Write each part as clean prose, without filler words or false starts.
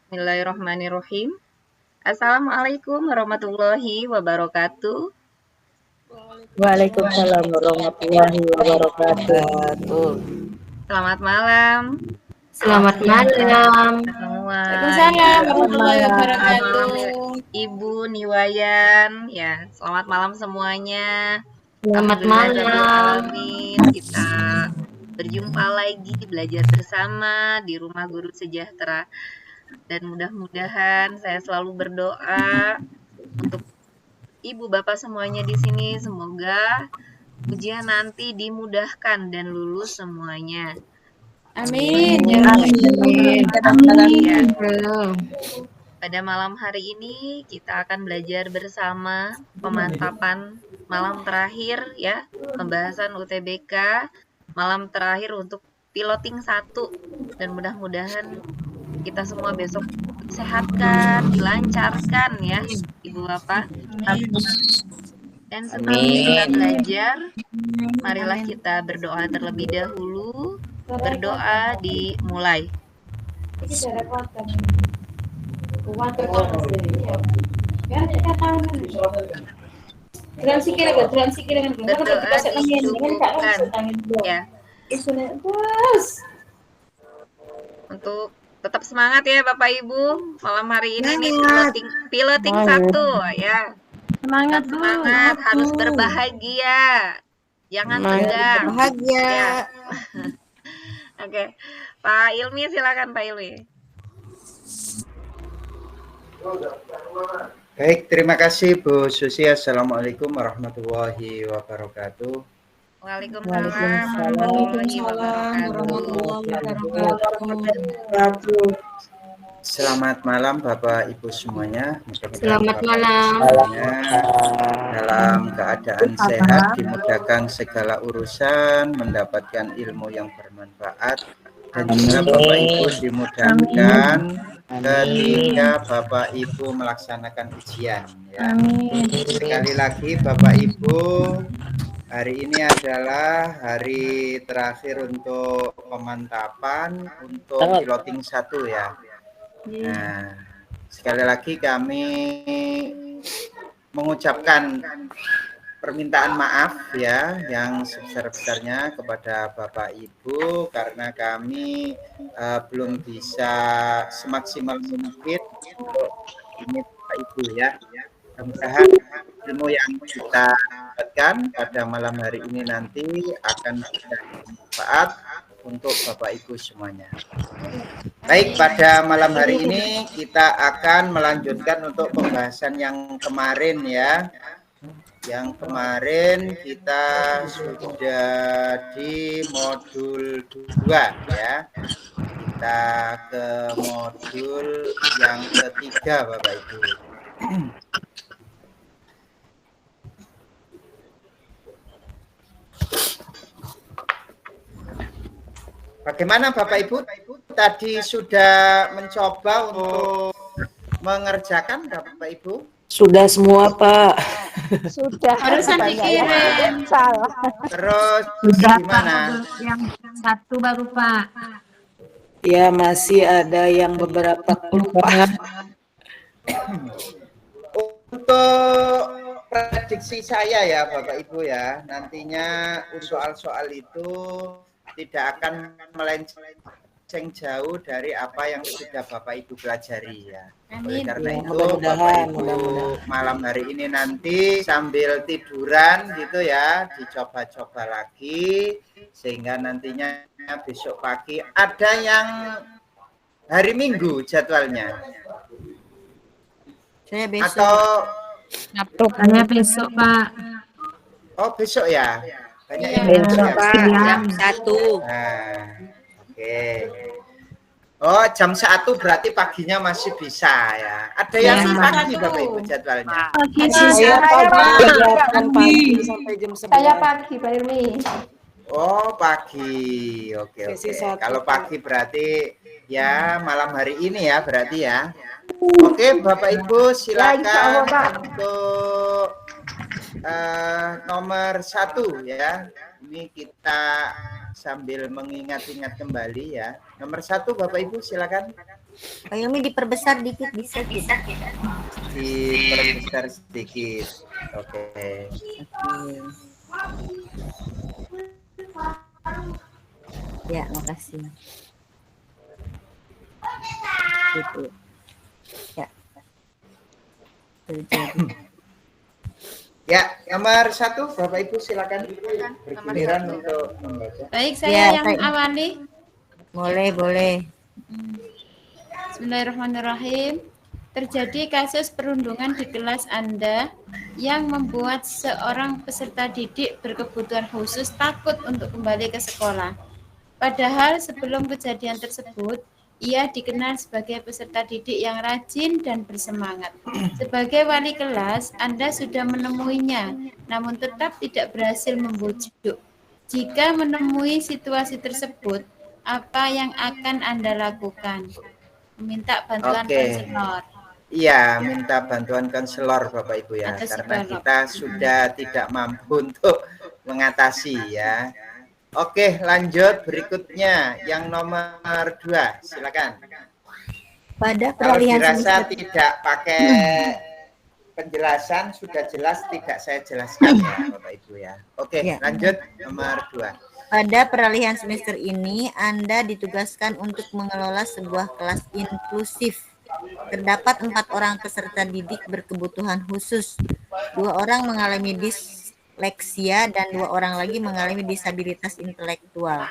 Bismillahirrahmanirrahim. Assalamualaikum warahmatullahi wabarakatuh. Waalaikumsalam warahmatullahi wabarakatuh. Selamat malam Selamat malam. semua. Waalaikumsalam warahmatullahi Selamat wabarakatuh. malam Ibu Niwayan. Ya, selamat malam semuanya. Selamat malam. Alhamdulillahirrahmanirrahim. Kita berjumpa lagi belajar bersama di Rumah Guru Sejahtera. Dan mudah-mudahan saya selalu berdoa untuk Ibu Bapak semuanya di sini, semoga ujian nanti dimudahkan dan lulus semuanya. Amin. Amin. Ya. Pada malam hari ini kita akan belajar bersama pemantapan malam terakhir ya, pembahasan UTBK malam terakhir untuk piloting 1, dan mudah-mudahan kita semua besok disehatkan, dilancarkan ya Ibu Bapak. Dan sebelum kita belajar, marilah kita berdoa terlebih dahulu. Berdoa dimulai. Berdoa dicukupkan ya. Untuk tetap semangat ya Bapak Ibu. Malam hari ini nih piloting 1 ya. Semangat Bu. Semangat, harus berbahagia. Jangan tegang. Bahagia. Ya. Oke. Pak Ilmi silakan Pak Ilmi. Baik, terima kasih Bu Susi. Assalamualaikum warahmatullahi wabarakatuh. Waalaikumsalam warahmatullahi wabarakatuh. Selamat malam Bapak Ibu semuanya. Selamat malam. Dalam keadaan sehat, dimudahkan segala urusan, mendapatkan ilmu yang bermanfaat, dan juga Bapak Ibu dimudahkan ketika Bapak Ibu melaksanakan ujian ya. Sekali lagi Bapak Ibu, hari ini adalah hari terakhir untuk pemantapan untuk piloting 1 ya. Nah, sekali lagi kami mengucapkan permintaan maaf ya yang sebesar-besarnya kepada Bapak Ibu karena kami belum bisa semaksimal mungkin untuk ini Bapak Ibu ya. Mudah-mudahan ilmu yang kita dapatkan pada malam hari ini nanti akan bermanfaat untuk Bapak Ibu semuanya. Baik, pada malam hari ini kita akan melanjutkan untuk pembahasan yang kemarin ya. Yang kemarin kita sudah di modul 2 ya. Kita ke modul yang ketiga Bapak Ibu. Bagaimana Bapak Ibu? Tadi sudah mencoba untuk mengerjakan Bapak Ibu? Sudah semua Pak. Sudah. Barusan dikirim. Salah. Terus Sudah gimana? Yang 1 baru Pak. Ya masih ada yang beberapa lupa. Untuk prediksi saya ya Bapak Ibu ya, nantinya soal-soal itu tidak akan melenceng jauh dari apa yang sudah Bapak Ibu pelajari ya. Oleh karena itu Bapak Ibu malam hari ini nanti sambil tiduran gitu ya, dicoba-coba lagi sehingga nantinya besok pagi ada yang hari Minggu jadwalnya. Saya besok. Atau Saya besok Pak. oh besok ya. Banyak yang Besok Pak. jam 1. Nah, oke. Oh, jam 1 berarti paginya masih bisa ya. Ada yang pagi Bapak Ibu jadwalnya. Pagi Saya pagi sampai jam 11. Saya pagi Pak Irmi. Oh, pagi. Oke. Kalau pagi berarti ya malam hari ini ya berarti ya. Oke, Bapak Ibu silakan untuk nomor 1 ya. Ini kita sambil mengingat-ingat kembali ya. Nomor 1 Bapak Ibu silakan. Pak Hilmi diperbesar dikit bisa tidak? Diperbesar sedikit. Oke. Ya, makasih. Gitu. Ya. Terjadi. Ya, nomor 1 Bapak Ibu silakan bergiliran untuk membaca. Baik, Ya, saya yang awali. Boleh. Bismillahirrahmanirrahim. Terjadi kasus perundungan di kelas Anda yang membuat seorang peserta didik berkebutuhan khusus takut untuk kembali ke sekolah. Padahal sebelum kejadian tersebut, ia dikenal sebagai peserta didik yang rajin dan bersemangat. Sebagai wali kelas, Anda sudah menemuinya, namun tetap tidak berhasil membujuk. Jika menemui situasi tersebut, apa yang akan Anda lakukan? Meminta bantuan konselor. Iya, minta bantuan konselor Bapak Ibu ya, Atau karena psikolog. kita sudah tidak mampu untuk mengatasi ya. Oke, lanjut berikutnya yang nomor 2, silakan. Pada Kalau peralihan dirasa semester tidak pakai penjelasan sudah jelas, tidak saya jelaskan ya Bapak Ibu ya. Oke, Ya. lanjut nomor 2. Pada peralihan semester ini, Anda ditugaskan untuk mengelola sebuah kelas inklusif. Terdapat 4 orang peserta didik berkebutuhan khusus. 2 orang mengalami disleksia dan 2 orang lagi mengalami disabilitas intelektual.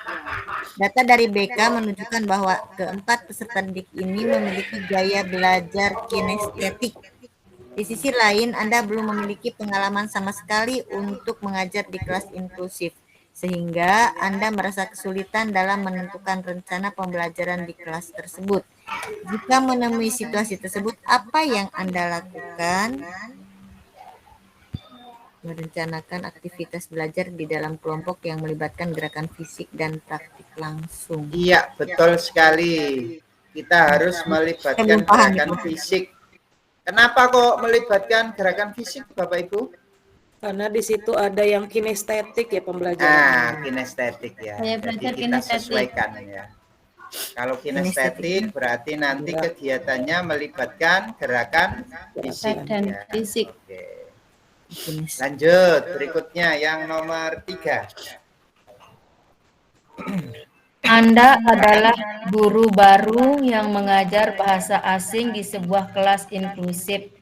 Data dari BK menunjukkan bahwa keempat peserta didik ini memiliki gaya belajar kinestetik. Di sisi lain, Anda belum memiliki pengalaman sama sekali untuk mengajar di kelas inklusif, sehingga Anda merasa kesulitan dalam menentukan rencana pembelajaran di kelas tersebut. Jika menemui situasi tersebut, apa yang Anda lakukan? Merencanakan aktivitas belajar di dalam kelompok yang melibatkan gerakan fisik dan praktik langsung. Iya, betul sekali. Kita harus melibatkan belum paham gerakan fisik. Kenapa kok melibatkan gerakan fisik, Bapak Ibu? Karena di situ ada yang kinestetik ya pembelajaran. Ah, kinestetik ya. Saya Jadi belajar kita kinestetik. sesuaikan ya. Kalau kinestetik berarti nanti kegiatannya melibatkan gerakan fisik. Dan Ya. fisik. Oke. Lanjut, berikutnya yang nomor 3. Anda adalah guru baru yang mengajar bahasa asing di sebuah kelas inklusif.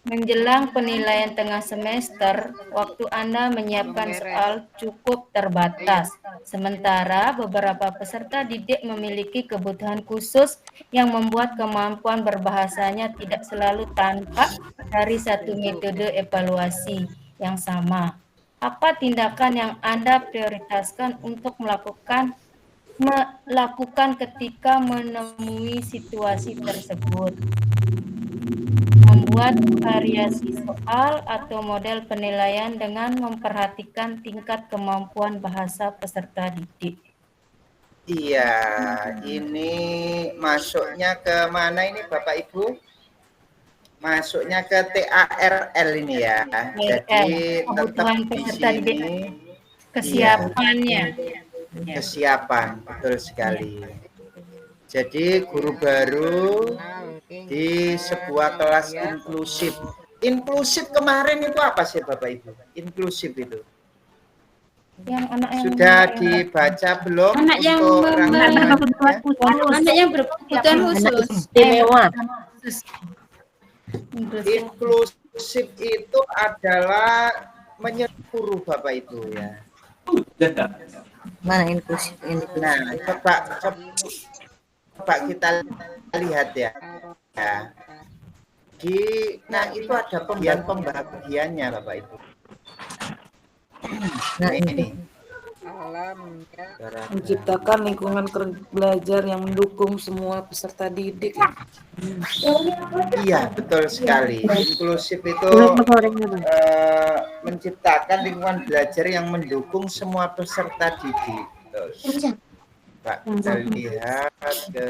Menjelang penilaian tengah semester, waktu Anda menyiapkan soal cukup terbatas. Sementara beberapa peserta didik memiliki kebutuhan khusus yang membuat kemampuan berbahasanya tidak selalu tampak dari satu metode evaluasi yang sama. Apa tindakan yang Anda prioritaskan untuk melakukan ketika menemui situasi tersebut? Membuat variasi soal atau model penilaian dengan memperhatikan tingkat kemampuan bahasa peserta didik. Iya, ini masuknya ke mana ini Bapak Ibu? Masuknya ke TARL ini ya. Jadi tetap Kebutuhan di peserta didik, sini kesiapannya. kesiapan, betul sekali. Jadi guru baru di sebuah kelas inklusif. Inklusif kemarin itu apa sih Bapak Ibu? Inklusif itu Yang anak yang sudah dibaca belum Anak yang untuk memiliki rangkaiannya? Anak yang berkebutuhan khusus. istimewa. Inklusif itu adalah menyeluruh Bapak Ibu ya. Mana inklusif ini? Nah, coba kita lihat ya. Nah itu ada pembagiannya Bapak Ibu. Nah, Ini. Menciptakan lingkungan belajar yang mendukung semua peserta didik. Iya, betul sekali. Inklusif itu menciptakan lingkungan belajar yang mendukung semua peserta didik. Betul. Pak, kita lihat ke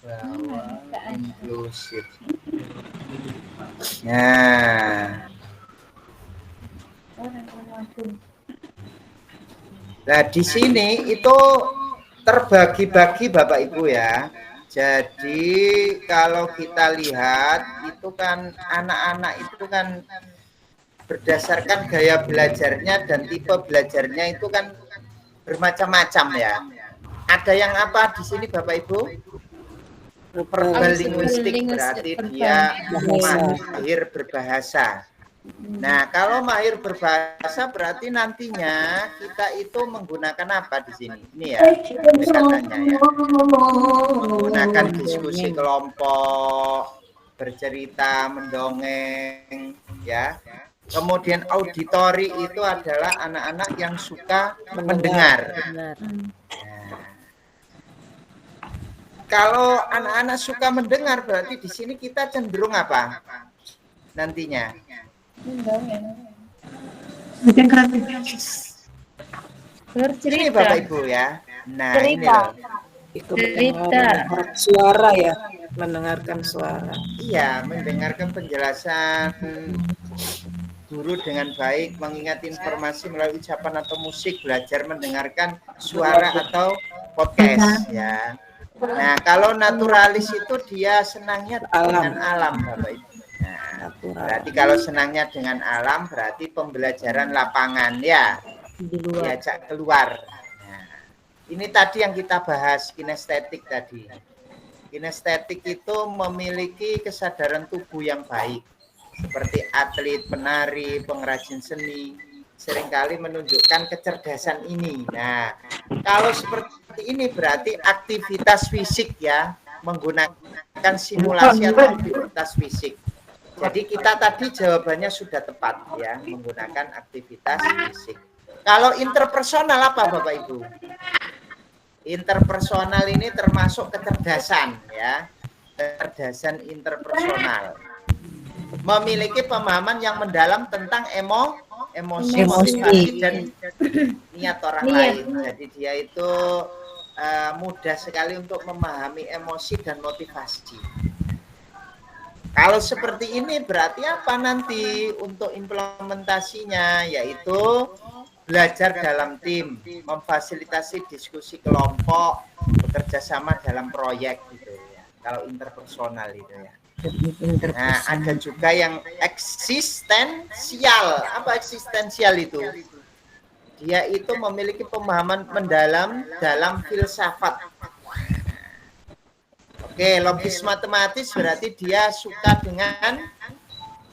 bawah inklusif. Nah, di sini itu terbagi-bagi Bapak Ibu ya. Jadi kalau kita lihat itu kan anak-anak itu kan berdasarkan gaya belajarnya dan tipe belajarnya itu kan bermacam-macam ya. Ada yang apa di sini Bapak Ibu? Verbal linguistik berarti dia mahir berbahasa. Nah, kalau mahir berbahasa berarti nantinya kita itu menggunakan apa di sini? Ini ya, pendekatannya ya. Menggunakan diskusi kelompok, bercerita, mendongeng, ya. Kemudian auditori itu adalah anak-anak yang suka mendengar. Nah, kalau anak-anak suka mendengar berarti di sini kita cenderung apa? Nantinya. Ini Bapak Ibu ya. Nah, ini loh. Itu mendengar suara ya, mendengarkan suara. Iya, mendengarkan penjelasan guru dengan baik, mengingat informasi melalui ucapan atau musik, belajar mendengarkan suara atau podcast ya. Nah, kalau naturalis itu dia senangnya dengan alam Bapak Ibu. Nah, berarti kalau senangnya dengan alam berarti pembelajaran lapangan ya, diajak keluar. Nah, ini tadi yang kita bahas kinestetik tadi. Kinestetik itu memiliki kesadaran tubuh yang baik, seperti atlet, penari, pengrajin seni, seringkali menunjukkan kecerdasan ini. Nah, kalau seperti ini berarti aktivitas fisik ya, menggunakan simulasi atau aktivitas fisik. Jadi kita tadi jawabannya sudah tepat ya, menggunakan aktivitas fisik. Kalau interpersonal apa Bapak Ibu? Interpersonal ini termasuk kecerdasan ya, kecerdasan interpersonal. Memiliki pemahaman yang mendalam tentang emosi, motivasi dan niat orang lain. Jadi dia itu mudah sekali untuk memahami emosi dan motivasi. Kalau seperti ini berarti apa nanti untuk implementasinya, yaitu belajar dalam tim, memfasilitasi diskusi kelompok, bekerja sama dalam proyek gitu ya. Kalau interpersonal itu ya. Nah, ada juga yang eksistensial. Apa eksistensial itu? Dia itu memiliki pemahaman mendalam dalam filsafat. Oke, logis matematis berarti dia suka dengan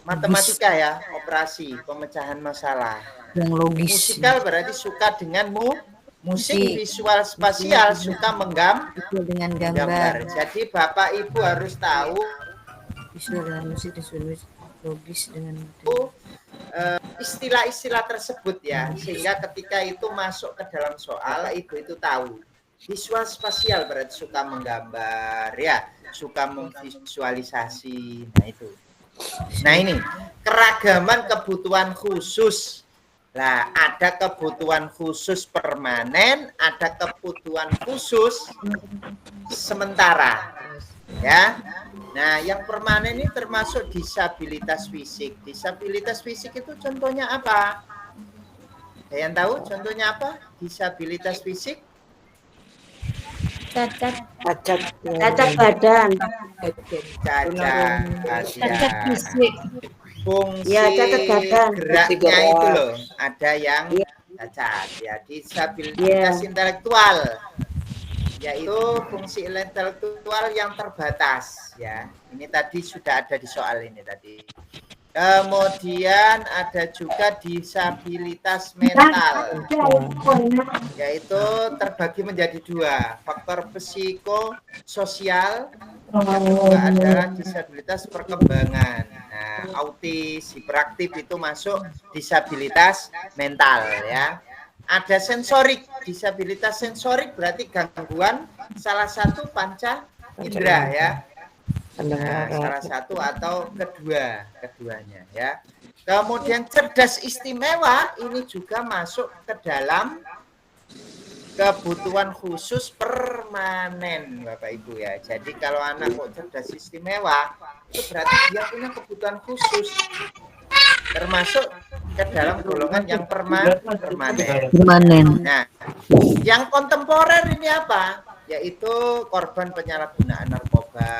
matematika ya, operasi, pemecahan masalah. Yang logis. Musikal berarti suka dengan musik, visual spasial suka dengan gambar. Jadi Bapak Ibu harus tahu visual dengan musik, logis dengan istilah-istilah tersebut ya, sehingga ketika itu masuk ke dalam soal Ibu itu tahu. Visual spasial berarti suka menggambar ya, suka memvisualisasi. Nah itu. Nah ini keragaman kebutuhan khusus. Nah, ada kebutuhan khusus permanen, ada kebutuhan khusus sementara. Ya. Nah, yang permanen ini termasuk disabilitas fisik. Disabilitas fisik itu contohnya apa? Ada yang tahu contohnya apa? Disabilitas fisik? Cacat badan. Cacat fisik. Fungsi Ya, cacat badan. geraknya itu loh, ada yang cacat ya. Disabilitas intelektual, yaitu fungsi intelektual yang terbatas ya. Ini tadi sudah ada di soal ini tadi. Kemudian ada juga disabilitas mental, yaitu terbagi menjadi dua, faktor psikososial, yang kedua adalah disabilitas perkembangan. Nah, autis, hiperaktif itu masuk disabilitas mental ya. Ada sensorik, disabilitas sensorik berarti gangguan salah satu panca indera ya. Nah, salah satu atau keduanya ya. Kemudian cerdas istimewa ini juga masuk ke dalam kebutuhan khusus permanen Bapak Ibu ya. Jadi kalau anak kok cerdas istimewa itu berarti dia punya kebutuhan khusus, termasuk ke dalam golongan yang permanen. Nah, yang kontemporer ini apa? yaitu korban penyalahgunaan narkoba,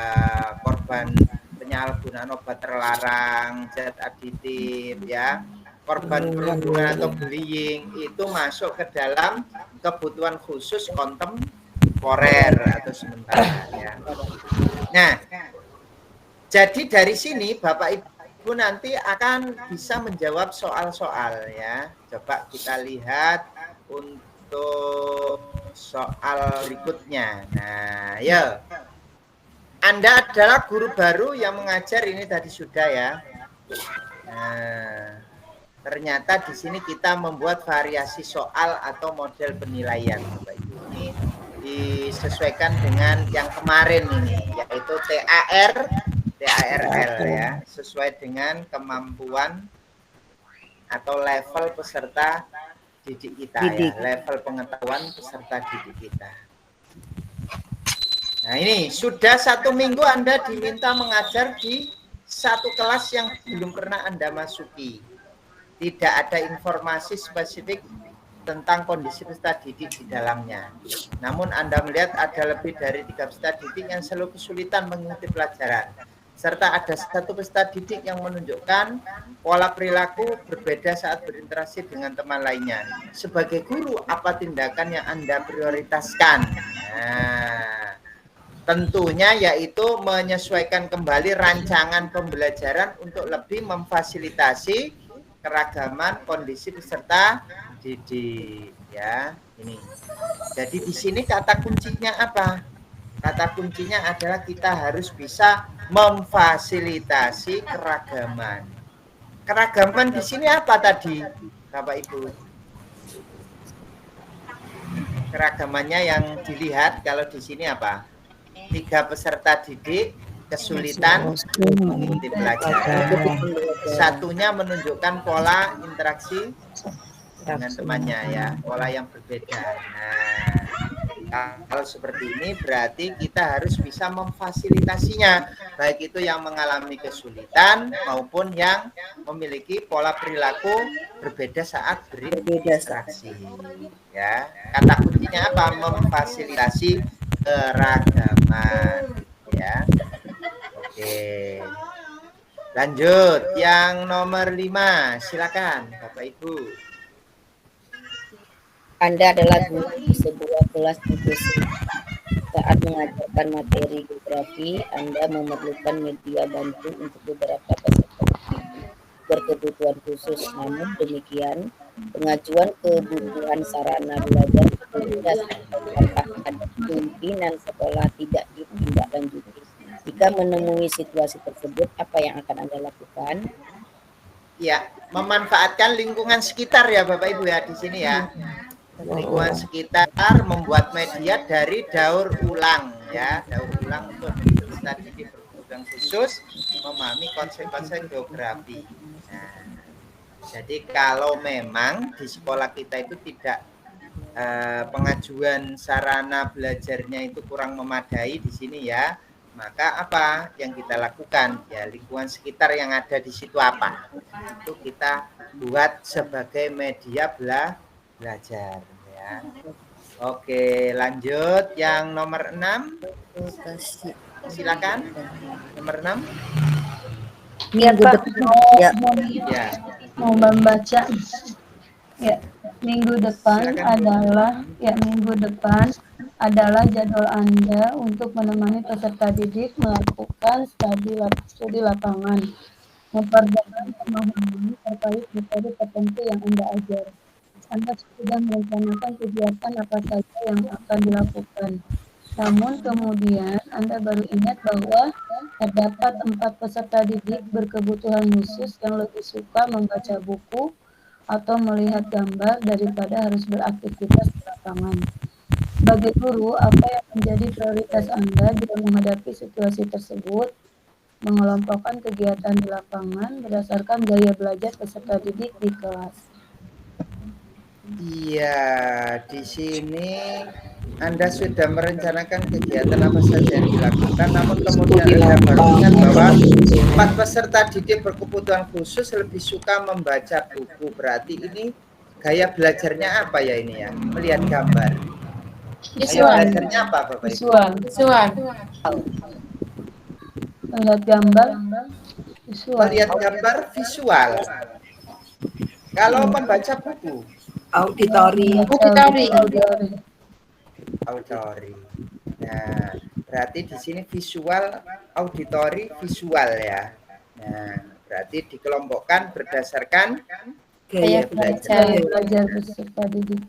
korban penyalahgunaan obat terlarang, zat aditif, ya, korban perundungan atau bullying, itu masuk ke dalam kebutuhan khusus kontemporer atau sementara, ya. Nah, jadi dari sini Bapak Ibu nanti akan bisa menjawab soal-soal, ya. Coba kita lihat untuk soal berikutnya. Nah, ya. Anda adalah guru baru yang mengajar, ini tadi sudah, ya. Nah, ternyata di sini kita membuat variasi soal atau model penilaian, Bapak Ibu. Ini disesuaikan dengan yang kemarin ini, yaitu TARL, ya, sesuai dengan kemampuan atau level peserta didik kita, ya, level pengetahuan peserta didik kita. Nah, ini sudah 1 minggu Anda diminta mengajar di satu kelas yang belum pernah Anda masuki. Tidak ada informasi spesifik tentang kondisi peserta didik di dalamnya. Namun Anda melihat ada lebih dari 3 peserta didik yang selalu kesulitan mengikuti pelajaran. Serta ada 1 peserta didik yang menunjukkan pola perilaku berbeda saat berinteraksi dengan teman lainnya. Sebagai guru, apa tindakan yang Anda prioritaskan? Nah, tentunya yaitu menyesuaikan kembali rancangan pembelajaran untuk lebih memfasilitasi keragaman kondisi peserta didik, ya. Ini. Jadi di sini kata kuncinya apa? Kata kuncinya adalah kita harus bisa memfasilitasi keragaman. Keragaman di sini apa tadi, Bapak Ibu? Keragamannya yang dilihat kalau di sini apa? 3 peserta didik kesulitan mengikuti pelajaran. Satunya menunjukkan pola interaksi dengan temannya, ya, pola yang berbeda. Nah, kalau seperti ini berarti kita harus bisa memfasilitasinya, baik itu yang mengalami kesulitan maupun yang memiliki pola perilaku berbeda saat berinteraksi, ya. Kata kuncinya apa? Memfasilitasi keragaman, ya. Oke. Lanjut yang nomor 5, silakan Bapak Ibu. Anda adalah guru di sebuah kelas inklusif. Saat mengajarkan materi geografi, Anda memerlukan media bantu untuk beberapa peserta berkebutuhan khusus. Namun demikian, pengajuan kebutuhan sarana belajar berdasarkan pimpinan sekolah tidak ditindaklanjuti. Jika menemui situasi tersebut, apa yang akan Anda lakukan? Ya, memanfaatkan lingkungan sekitar, ya Bapak Ibu, ya, di sini, ya. Lingkungan sekitar membuat media dari daur ulang, ya, daur ulang untuk peserta didik berkebutuhan khusus memahami konsep-konsep geografi. Nah, jadi kalau memang di sekolah kita itu tidak pengajuan sarana belajarnya itu kurang memadai di sini, ya, maka apa yang kita lakukan? Ya, lingkungan sekitar yang ada di situ apa? Itu kita buat sebagai media belajar, ya. Oke, lanjut yang nomor 6. Silakan. Nomor 6. Minggu depan Ya. mau membaca. Ya, minggu depan adalah jadwal Anda untuk menemani peserta didik melakukan studi lapangan, memperdalam pemahaman terkait metode tertentu yang Anda ajar. Anda sudah merencanakan kegiatan apa saja yang akan dilakukan. Namun kemudian Anda baru ingat bahwa terdapat 4 peserta didik berkebutuhan khusus yang lebih suka membaca buku atau melihat gambar daripada harus beraktivitas di lapangan. Sebagai guru, apa yang menjadi prioritas Anda jika menghadapi situasi tersebut? Mengelompokkan kegiatan di lapangan berdasarkan gaya belajar peserta didik di kelas. Iya, di sini Anda sudah merencanakan kegiatan apa saja yang dilakukan, namun kemudian Anda baru ingat bahwa 4 peserta didik berkebutuhan khusus lebih suka membaca buku. Berarti ini gaya belajarnya apa, ya, ini, ya? Melihat gambar. Visual. belajarnya apa Bapak Ibu? Visual. Visual. Melihat gambar. Visual. Melihat gambar visual. Kalau membaca buku, Auditori. Auditori. auditori. Nah, berarti di sini visual, auditori, visual ya. Nah, berarti dikelompokkan berdasarkan Gaya belajar. Belajar peserta didik.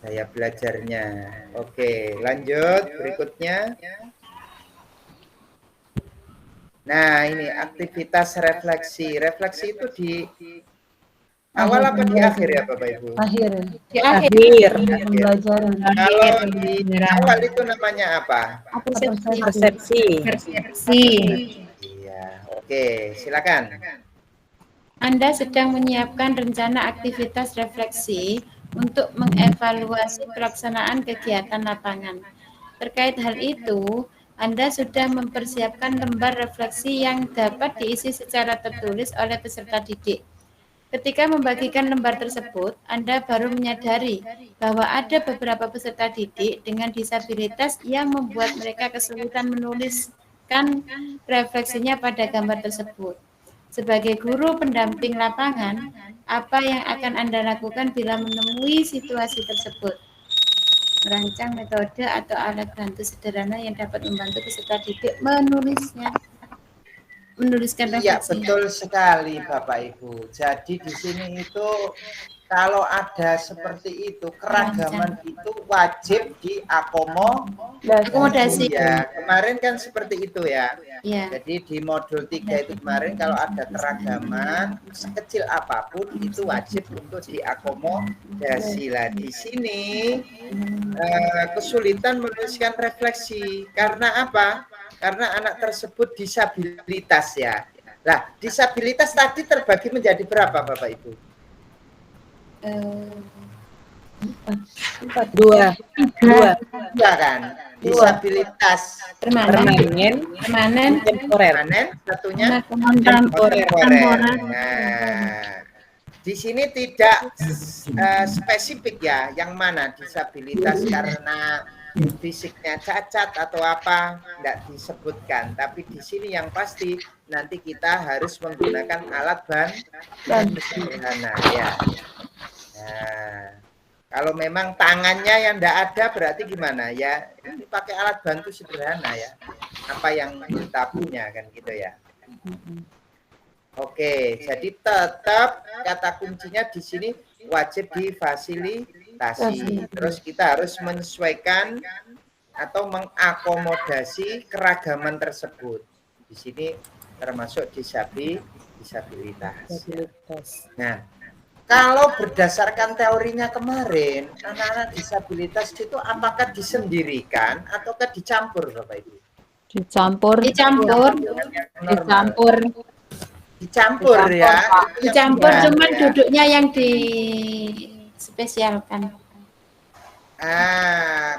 gaya belajarnya. Oke, lanjut berikutnya. Nah, ini aktivitas refleksi. Refleksi itu di awal apa di akhir ya Bapak Ibu? Akhir. Di akhir. Pembelajaran. Kalau di awal itu namanya apa? Persepsi. Persepsi. Iya, oke, silakan. Anda sedang menyiapkan rencana aktivitas refleksi untuk mengevaluasi pelaksanaan kegiatan lapangan. Terkait hal itu, Anda sudah mempersiapkan lembar refleksi yang dapat diisi secara tertulis oleh peserta didik. Ketika membagikan lembar tersebut, Anda baru menyadari bahwa ada beberapa peserta didik dengan disabilitas yang membuat mereka kesulitan menuliskan refleksinya pada gambar tersebut. Sebagai guru pendamping lapangan, apa yang akan Anda lakukan bila menemui situasi tersebut? Merancang metode atau alat bantu sederhana yang dapat membantu peserta didik menuliskan Iya, refleksi. betul sekali Bapak Ibu. Jadi di sini itu kalau ada seperti itu, keragaman itu wajib Akomodasi. ya. Kemarin kan seperti itu ya. Ya. Jadi di modul 3 itu kemarin kalau ada keragaman sekecil apapun itu wajib untuk diakomodasi. Lah di sini kesulitan menuliskan refleksi karena apa? Karena anak tersebut disabilitas ya. Lah, disabilitas tadi terbagi menjadi berapa Bapak Ibu? Dua kan? Disabilitas Permanen. permanen, satunya temporer. Nah, di sini tidak spesifik ya, yang mana disabilitas karena fisiknya cacat atau apa tidak disebutkan. Tapi di sini yang pasti nanti kita harus menggunakan alat bantu sederhana ya. Nah, kalau memang tangannya yang tidak ada berarti gimana ya? Ini pakai alat bantu sederhana ya. Apa yang kita punya kan gitu ya. Oke, jadi tetap kata kuncinya di sini wajib difasilitasi. Terus kita harus menyesuaikan atau mengakomodasi keragaman tersebut. Di sini termasuk disabilitas. Nah, kalau berdasarkan teorinya kemarin, anak-anak disabilitas itu apakah disendirikan ataukah dicampur, Bapak Ibu? Dicampur Ya. Dicampur, cuman duduknya yang dispesialkan.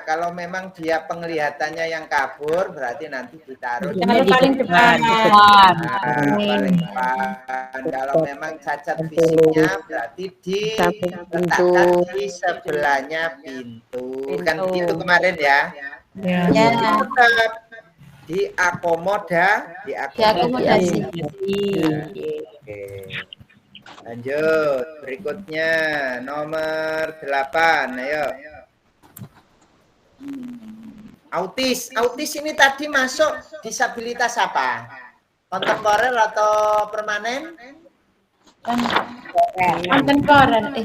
Kalau memang dia penglihatannya yang kabur, berarti nanti ditaruh di paling depan. Paling depan. Kalau memang cacat fisiknya, berarti diletakkan di sebelahnya pintu. Kan begitu kemarin ya? Ya. Tetap diakomodasi. Oke. Lanjut, berikutnya nomor 8. Ayo. Autis ini tadi masuk disabilitas apa? Kontemporer atau permanen? Kontemporer.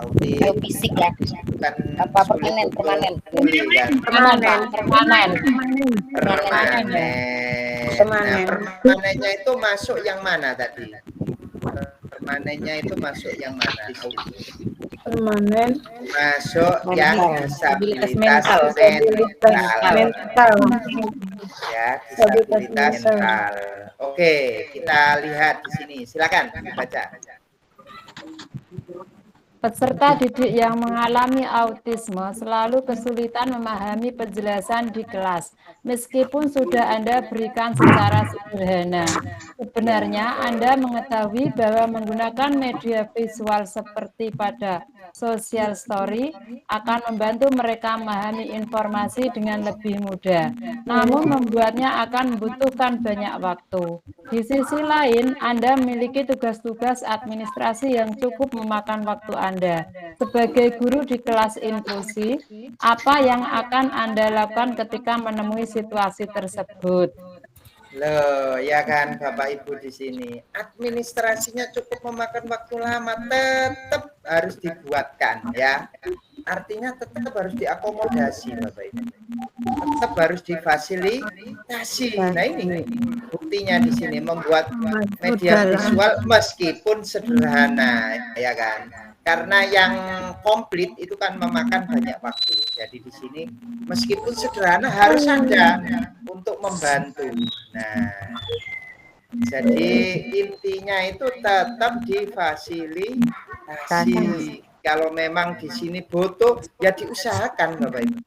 Autis. Fisik ya. Bukan Apa permanen? Permanen. Nah, permanennya itu masuk yang mana tadi? Permanennya itu masuk yang mana? Permanen. Masuk yang disabilitas mental. Ya, disabilitas mental. Oke, kita lihat di sini. Silakan dibaca. Peserta didik yang mengalami autisme selalu kesulitan memahami penjelasan di kelas, meskipun sudah Anda berikan secara sederhana. Sebenarnya Anda mengetahui bahwa menggunakan media visual seperti pada social story akan membantu mereka memahami informasi dengan lebih mudah, namun membuatnya akan membutuhkan banyak waktu. Di sisi lain, Anda memiliki tugas-tugas administrasi yang cukup memakan waktu Anda. Sebagai guru di kelas inklusi, apa yang akan Anda lakukan ketika menemui situasi tersebut? Loh, ya kan Bapak Ibu di sini. Administrasinya cukup memakan waktu lama, tetap harus dibuatkan ya. Artinya tetap harus diakomodasi Bapak Ibu. Tetap harus difasilitasi. Nah ini buktinya di sini membuat media visual meskipun sederhana ya kan. Karena yang komplit itu kan memakan banyak waktu. Jadi di sini meskipun sederhana harus ada untuk membantu. Nah, jadi intinya itu tetap difasilitasi. Kalau memang di sini butuh ya diusahakan Bapak Ibu.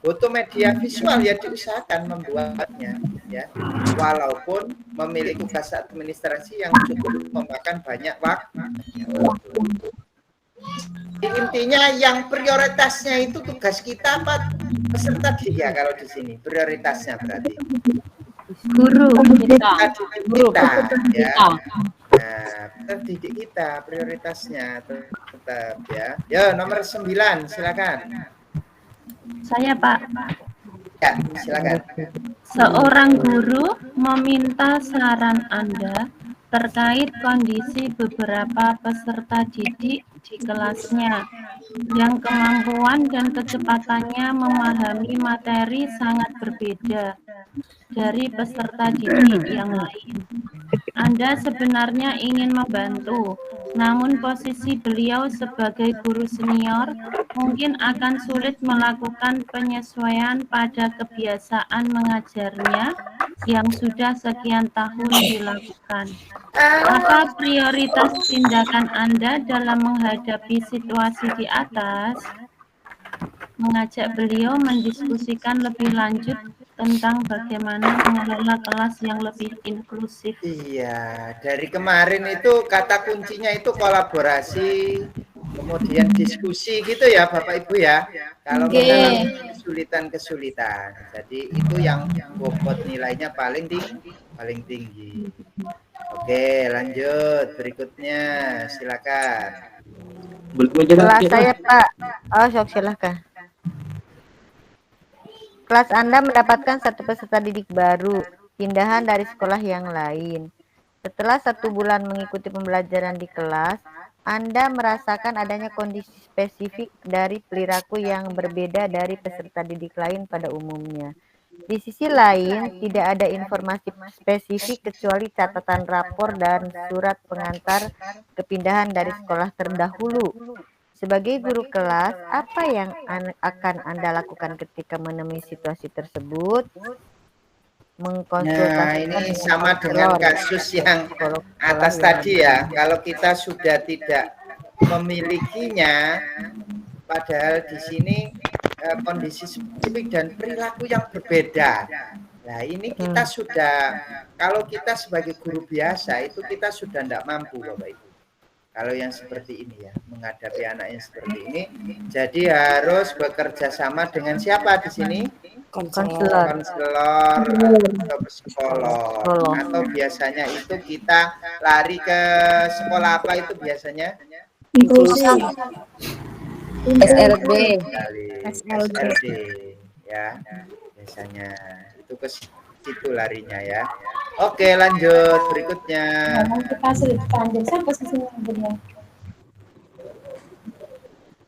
Butuh media visual ya diusahakan membuatnya ya. Walaupun memiliki tugas administrasi yang cukup memakan banyak waktu. Intinya yang prioritasnya itu tugas kita apa peserta didik ya kalau di sini prioritasnya berarti Guru kita, ya. Nah, didik kita prioritasnya tetap ya. Ya nomor 9 silakan. Saya Pak. Ya silakan. Seorang guru meminta saran Anda terkait kondisi beberapa peserta didik di kelasnya yang kemampuan dan kecepatannya memahami materi sangat berbeda dari peserta didik yang lain. Anda sebenarnya ingin membantu, namun posisi beliau sebagai guru senior mungkin akan sulit melakukan penyesuaian pada kebiasaan mengajarnya yang sudah sekian tahun dilakukan. Apa prioritas tindakan Anda dalam menghadapi situasi di atas? Mengajak beliau mendiskusikan lebih lanjut tentang bagaimana mengelola kelas yang lebih inklusif. Iya, dari kemarin itu kata kuncinya itu kolaborasi, kemudian diskusi gitu ya Bapak Ibu ya. Kalau mengalami kesulitan-kesulitan, jadi itu yang bobot nilainya paling tinggi. Oke, lanjut berikutnya, silakan. Kelas saya Pak. Oh, silakan. Kelas Anda mendapatkan satu peserta didik baru, pindahan dari sekolah yang lain. Setelah 1 bulan mengikuti pembelajaran di kelas, Anda merasakan adanya kondisi spesifik dari perilaku yang berbeda dari peserta didik lain pada umumnya. Di sisi lain, tidak ada informasi spesifik kecuali catatan rapor dan surat pengantar kepindahan dari sekolah terdahulu. Sebagai guru kelas, apa yang akan Anda lakukan ketika menemui situasi tersebut? Nah, ini sama dengan kasus yang atas tadi ya. Kalau kita sudah tidak memilikinya, padahal di sini kondisi spesifik dan perilaku yang berbeda. Nah, ini kita sudah, kalau kita sebagai guru biasa itu kita sudah tidak mampu Bapak Ibu. Kalau yang seperti ini ya, menghadapi anak yang seperti ini, jadi harus bekerja sama dengan siapa di sini? Konselor atau psikolog. Atau biasanya itu kita lari ke sekolah apa itu biasanya? SLB. SLB ya, biasanya itu ke situ larinya ya. Oke, lanjut berikutnya.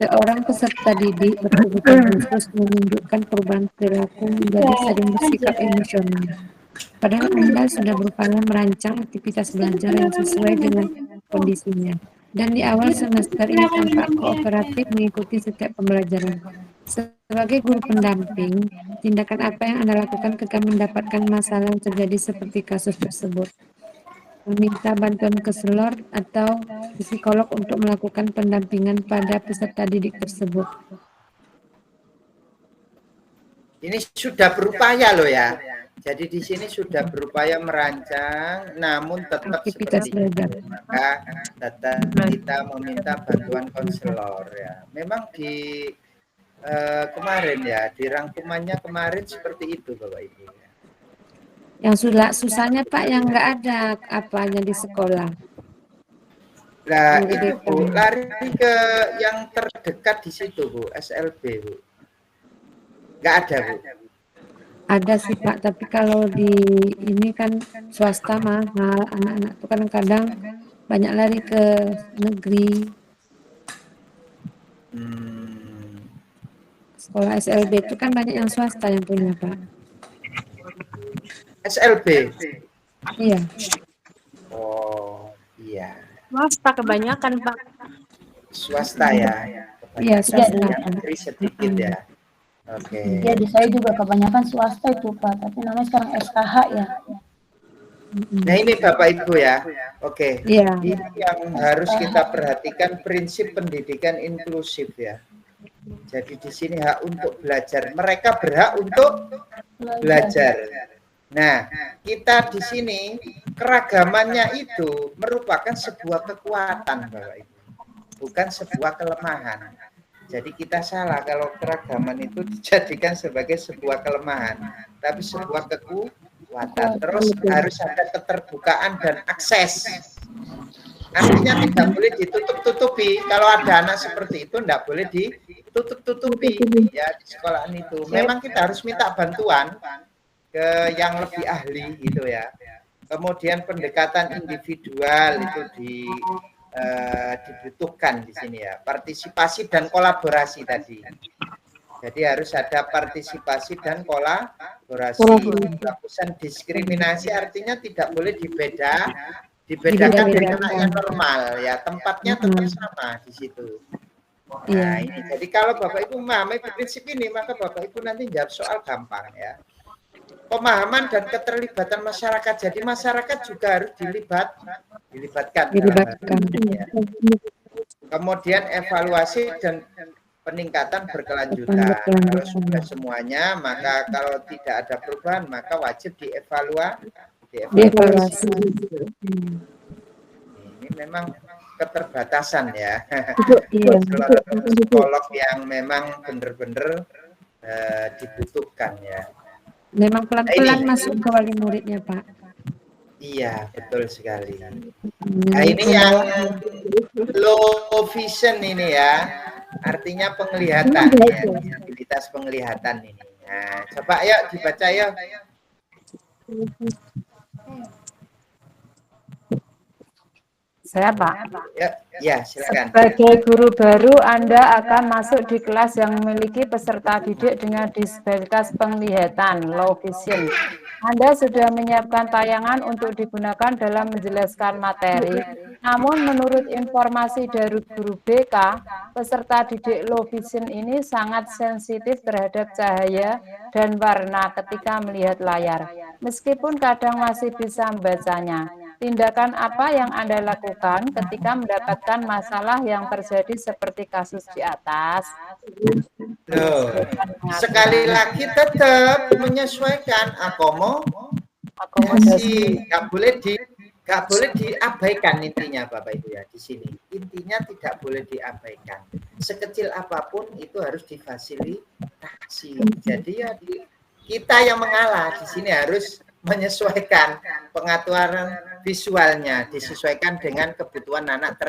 Seorang peserta didik berkebutuhan khusus menunjukkan perubahan perilaku menjadi sering bersikap emosional. Padahal Anda sudah berupaya merancang aktivitas belajar yang sesuai dengan kondisinya. Dan di awal semester ia tampak kooperatif mengikuti setiap pembelajaran. Sebagai guru pendamping, tindakan apa yang Anda lakukan ketika mendapatkan masalah yang terjadi seperti kasus tersebut? meminta bantuan konselor atau psikolog untuk melakukan pendampingan pada peserta didik tersebut. Ini sudah berupaya loh ya. Jadi di sini sudah berupaya merancang, namun tetap Aktivitas seperti itu. belajar. Maka tetap kita meminta bantuan konselor ya. Memang di kemarin ya, di rangkumannya kemarin seperti itu Bapak Ibu. Yang susahnya Pak yang nggak ada apanya di sekolah. Nah itu Bu, lari ke yang terdekat di situ Bu, SLB Bu. Nggak ada Bu. Ada sih Pak, tapi kalau di ini kan swasta mahal, anak-anak itu kadang-kadang banyak lari ke negeri. Sekolah SLB itu kan banyak yang swasta yang punya Pak. SLB? Iya. Oh iya. Swasta kebanyakan Pak. Swasta ya? Iya swasta. Negeri sedikit ya. Oke. Ya di saya juga kebanyakan swasta itu Pak, tapi namanya sekarang SKH ya. Nah ini Bapak Ibu ya, oke. Iya. Ini yang harus kita perhatikan prinsip pendidikan inklusif ya. Jadi di sini hak untuk belajar, mereka berhak untuk belajar. Nah kita di sini keragamannya itu merupakan sebuah kekuatan Bapak Ibu, bukan sebuah kelemahan. Jadi kita salah kalau keragaman itu dijadikan sebagai sebuah kelemahan, tapi sebuah kekuatan. Terus harus ada keterbukaan dan akses. Artinya tidak boleh ditutup-tutupi. Kalau ada anak seperti itu, tidak boleh ditutup-tutupi ya di sekolahan itu. Memang kita harus minta bantuan ke yang lebih ahli gitu ya. Kemudian pendekatan individual itu dibutuhkan di sini ya, partisipasi dan kolaborasi tadi. Jadi harus ada partisipasi dan kolaborasi. Penghapusan diskriminasi artinya tidak boleh dibedakan dengan anak yang normal ya, tempatnya tetap sama di situ. Nah ini jadi kalau Bapak Ibu memahami prinsip ini, maka Bapak Ibu nanti jawab soal gampang ya. Pemahaman dan keterlibatan masyarakat. Jadi masyarakat juga harus dilibatkan. Ya. Kemudian evaluasi dan peningkatan berkelanjutan. Kalau sudah semuanya, maka kalau tidak ada perubahan, maka wajib dievaluasi. Ini memang keterbatasan ya. Psikolog yang memang benar-benar dibutuhkan ya. Memang pelan-pelan masuk ke wali muridnya Pak. Iya betul sekali. Nah ini yang low vision ini ya, artinya penglihatan ya, disabilitas penglihatan ini. Nah coba yuk dibaca yuk. Saya Pak. Ya silakan. Sebagai guru baru Anda akan masuk di kelas yang memiliki peserta didik dengan disabilitas penglihatan low vision. Anda sudah menyiapkan tayangan untuk digunakan dalam menjelaskan materi. Namun menurut informasi dari guru BK, peserta didik low vision ini sangat sensitif terhadap cahaya dan warna ketika melihat layar. Meskipun kadang masih bisa membacanya. Tindakan apa yang Anda lakukan ketika mendapatkan masalah yang terjadi seperti kasus di atas? Loh, sekali lagi tetap menyesuaikan akomodasi, nggak boleh diabaikan intinya Bapak Ibu ya di sini. Intinya tidak boleh diabaikan. Sekecil apapun itu harus difasilitasi. Jadi ya kita yang mengalah di sini harus menyesuaikan pengaturan visualnya, disesuaikan dengan kebutuhan anak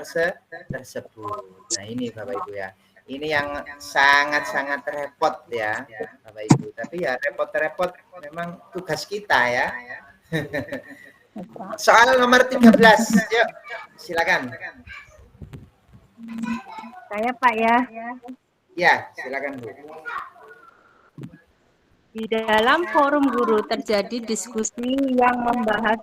tersebut. Nah ini Bapak Ibu ya, ini yang sangat-sangat repot ya Bapak Ibu. Tapi ya repot-repot memang tugas kita ya. Soal nomor 13, yuk silakan. Saya Pak ya. Ya silakan Bu. Di dalam forum guru terjadi diskusi yang membahas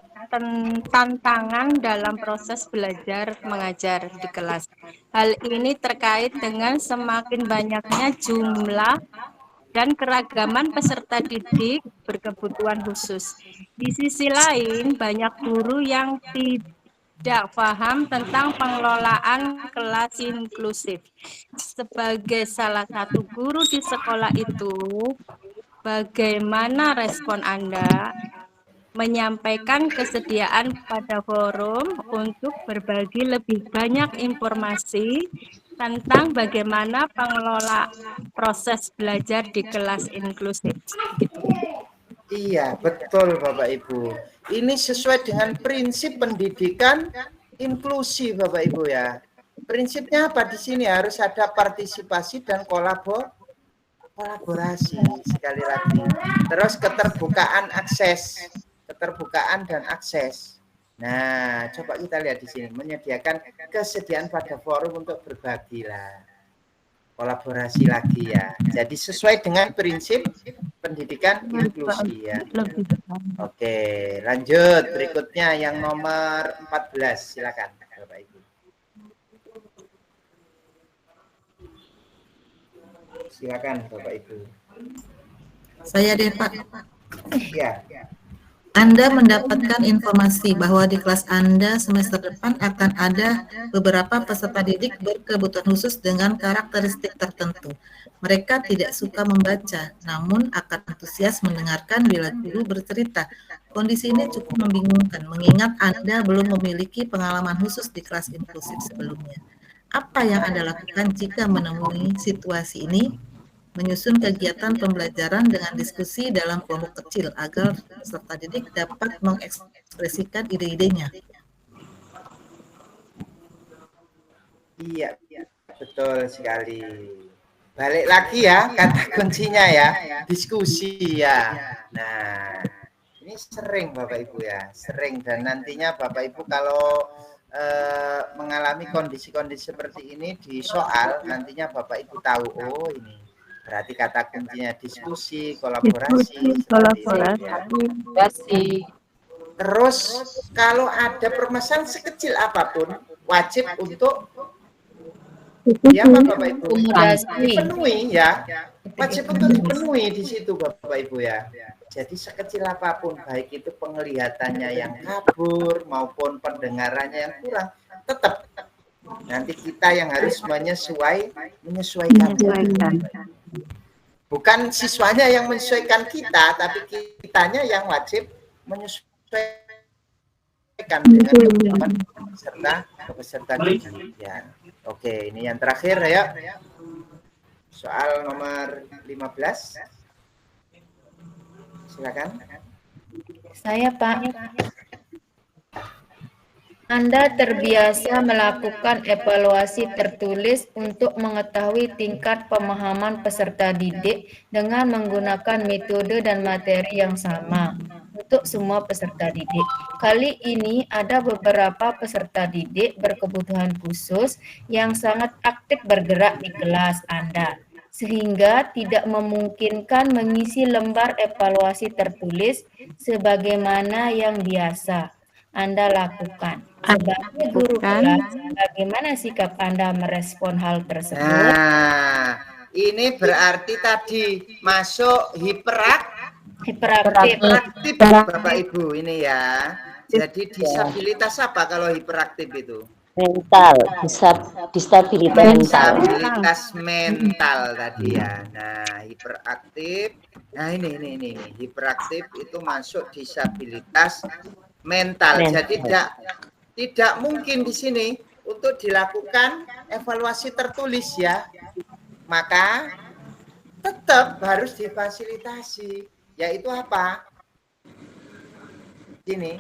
tantangan dalam proses belajar mengajar di kelas. Hal ini terkait dengan semakin banyaknya jumlah dan keragaman peserta didik berkebutuhan khusus. Di sisi lain, banyak guru yang tidak paham tentang pengelolaan kelas inklusif. Sebagai salah satu guru di sekolah itu, bagaimana respon Anda menyampaikan kesediaan pada forum untuk berbagi lebih banyak informasi tentang bagaimana pengelola proses belajar di kelas inklusif? Gitu. Iya, betul Bapak Ibu. Ini sesuai dengan prinsip pendidikan inklusi Bapak Ibu ya. Prinsipnya apa di sini? Harus ada partisipasi dan kolaborasi sekali lagi. Terus keterbukaan dan akses. Nah, coba kita lihat di sini, menyediakan kesediaan pada forum untuk berbagi lah. Kolaborasi lagi ya. Jadi sesuai dengan prinsip pendidikan inklusi ya. Oke, lanjut berikutnya yang nomor 14. Silakan Bapak Ibu. Silakan Bapak Ibu. Saya deh Pak. Ya. Anda mendapatkan informasi bahwa di kelas Anda semester depan akan ada beberapa peserta didik berkebutuhan khusus dengan karakteristik tertentu. Mereka tidak suka membaca, namun akan antusias mendengarkan bila guru bercerita. Kondisi ini cukup membingungkan, mengingat Anda belum memiliki pengalaman khusus di kelas inklusif sebelumnya. Apa yang Anda lakukan jika menemui situasi ini? Menyusun kegiatan pembelajaran dengan diskusi dalam kelompok kecil agar peserta didik dapat mengekspresikan ide-idenya. Iya, betul sekali. Balik lagi ya, kata kuncinya ya, diskusi ya. Nah, ini sering Bapak Ibu ya, sering. Dan nantinya Bapak Ibu kalau mengalami kondisi-kondisi seperti ini di soal, nantinya Bapak Ibu tahu, oh ini. Berarti kata kuncinya diskusi, kolaborasi. Terus kalau ada permasalahan sekecil apapun, wajib untuk ya Bapak Ibu dipenuhi ya. Wajib untuk dipenuhi di situ Bapak Ibu ya. Jadi sekecil apapun, baik itu penglihatannya yang kabur maupun pendengarannya yang kurang, tetap nanti kita yang harus menyesuaikan. Bukan siswanya yang menyesuaikan kita, tapi kitanya yang wajib menyesuaikan dengan kebutuhan peserta didik ya. Oke, ini yang terakhir ya. Soal nomor 15. Silakan. Saya Pak. Anda terbiasa melakukan evaluasi tertulis untuk mengetahui tingkat pemahaman peserta didik dengan menggunakan metode dan materi yang sama untuk semua peserta didik. Kali ini ada beberapa peserta didik berkebutuhan khusus yang sangat aktif bergerak di kelas Anda, sehingga tidak memungkinkan mengisi lembar evaluasi tertulis sebagaimana yang biasa Anda lakukan. Sebagai guru kelas, bagaimana sikap Anda merespon hal tersebut? Nah, ini berarti tadi masuk hiperaktif Bapak Ibu ini ya. Jadi disabilitas apa kalau hiperaktif itu? Mental, disabilitas mental tadi ya. Nah, hiperaktif. Nah, ini hiperaktif itu masuk disabilitas mental. Jadi tidak mungkin di sini untuk dilakukan evaluasi tertulis ya. Maka tetap harus difasilitasi. Yaitu apa? Ini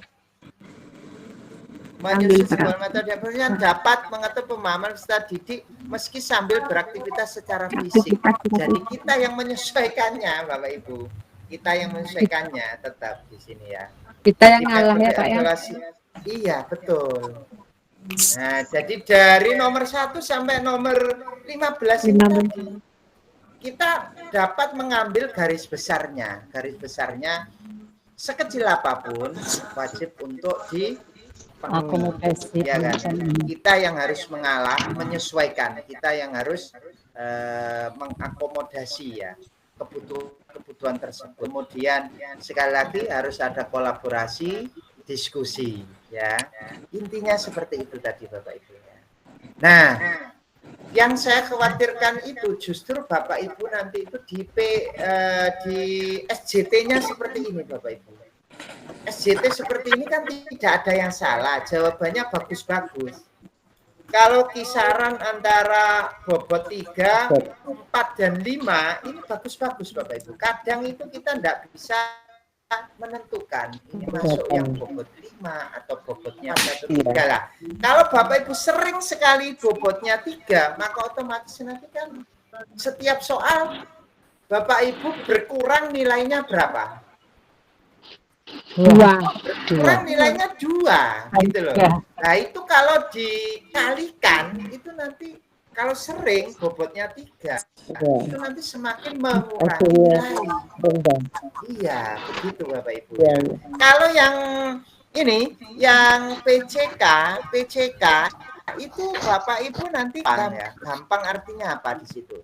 menyusun sebuah metode yang dapat mengatur pemahaman peserta didik meski sambil beraktivitas secara fisik. Jadi kita yang menyesuaikannya, Bapak Ibu. Kita yang menyesuaikannya tetap di sini ya. Kita yang ngalah ya Pak ya. Iya, betul. Nah, jadi dari nomor 1 sampai nomor 15 ini tadi, kita dapat mengambil garis besarnya. Garis besarnya sekecil apapun wajib untuk dipenuhi. Ya kan? Kita yang harus mengalah, menyesuaikan. Kita yang harus mengakomodasi ya. kebutuhan tersebut. Kemudian sekali lagi harus ada kolaborasi, diskusi, ya. Intinya seperti itu tadi Bapak Ibu. Nah, yang saya khawatirkan itu justru Bapak Ibu nanti itu di SJT-nya seperti ini Bapak Ibu. SJT seperti ini kan tidak ada yang salah, jawabannya bagus-bagus. Kalau kisaran antara bobot 3, 4, dan 5, ini bagus-bagus Bapak Ibu. Kadang itu kita tidak bisa menentukan ini masuk yang bobot 5 atau bobotnya 1, 3 lah. Kalau Bapak Ibu sering sekali bobotnya 3, maka otomatis nanti kan setiap soal Bapak Ibu berkurang nilainya berapa? 2. Kurang nilainya 2 gitu loh. Nah itu kalau dikalikan itu nanti kalau sering bobotnya 3 itu nanti semakin mengurangi nilai. Iya begitu Bapak Ibu. Kalau yang ini yang PCK itu Bapak Ibu nanti gampang artinya apa di situ?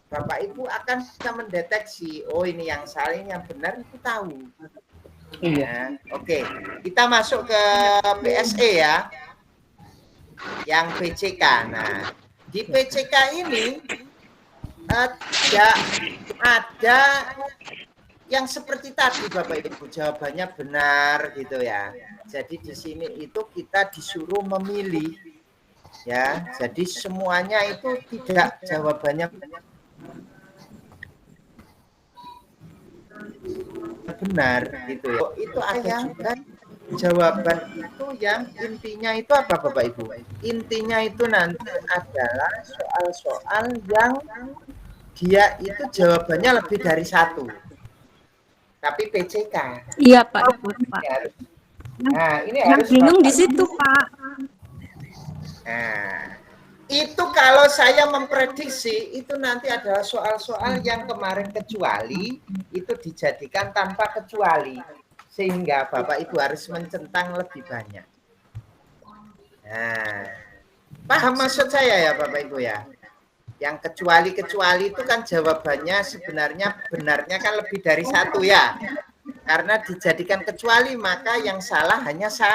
Bapak Ibu akan bisa mendeteksi, oh ini yang salah, ini yang benar, itu tahu. Iya. Oke, kita masuk ke PSE ya, yang PCK. Nah, di PCK ini ada yang seperti tadi Bapak Ibu, jawabannya benar gitu ya. Jadi di sini itu kita disuruh memilih, ya. Jadi semuanya itu tidak jawabannya benar gitu ya. Itu ada juga jawaban itu yang intinya itu apa Bapak Ibu? Intinya itu nanti adalah soal-soal yang dia itu jawabannya lebih dari 1. Tapi PCK. Iya Pak. Nah, ini yang harus bingung di situ Pak. Nah, itu kalau saya memprediksi itu nanti adalah soal-soal yang kemarin kecuali itu dijadikan tanpa kecuali sehingga Bapak Ibu harus mencentang lebih banyak. Nah, paham maksud saya ya Bapak Ibu ya? Yang kecuali-kecuali itu kan jawabannya sebenarnya benarnya kan lebih dari 1 ya. Karena dijadikan kecuali maka yang salah hanya 1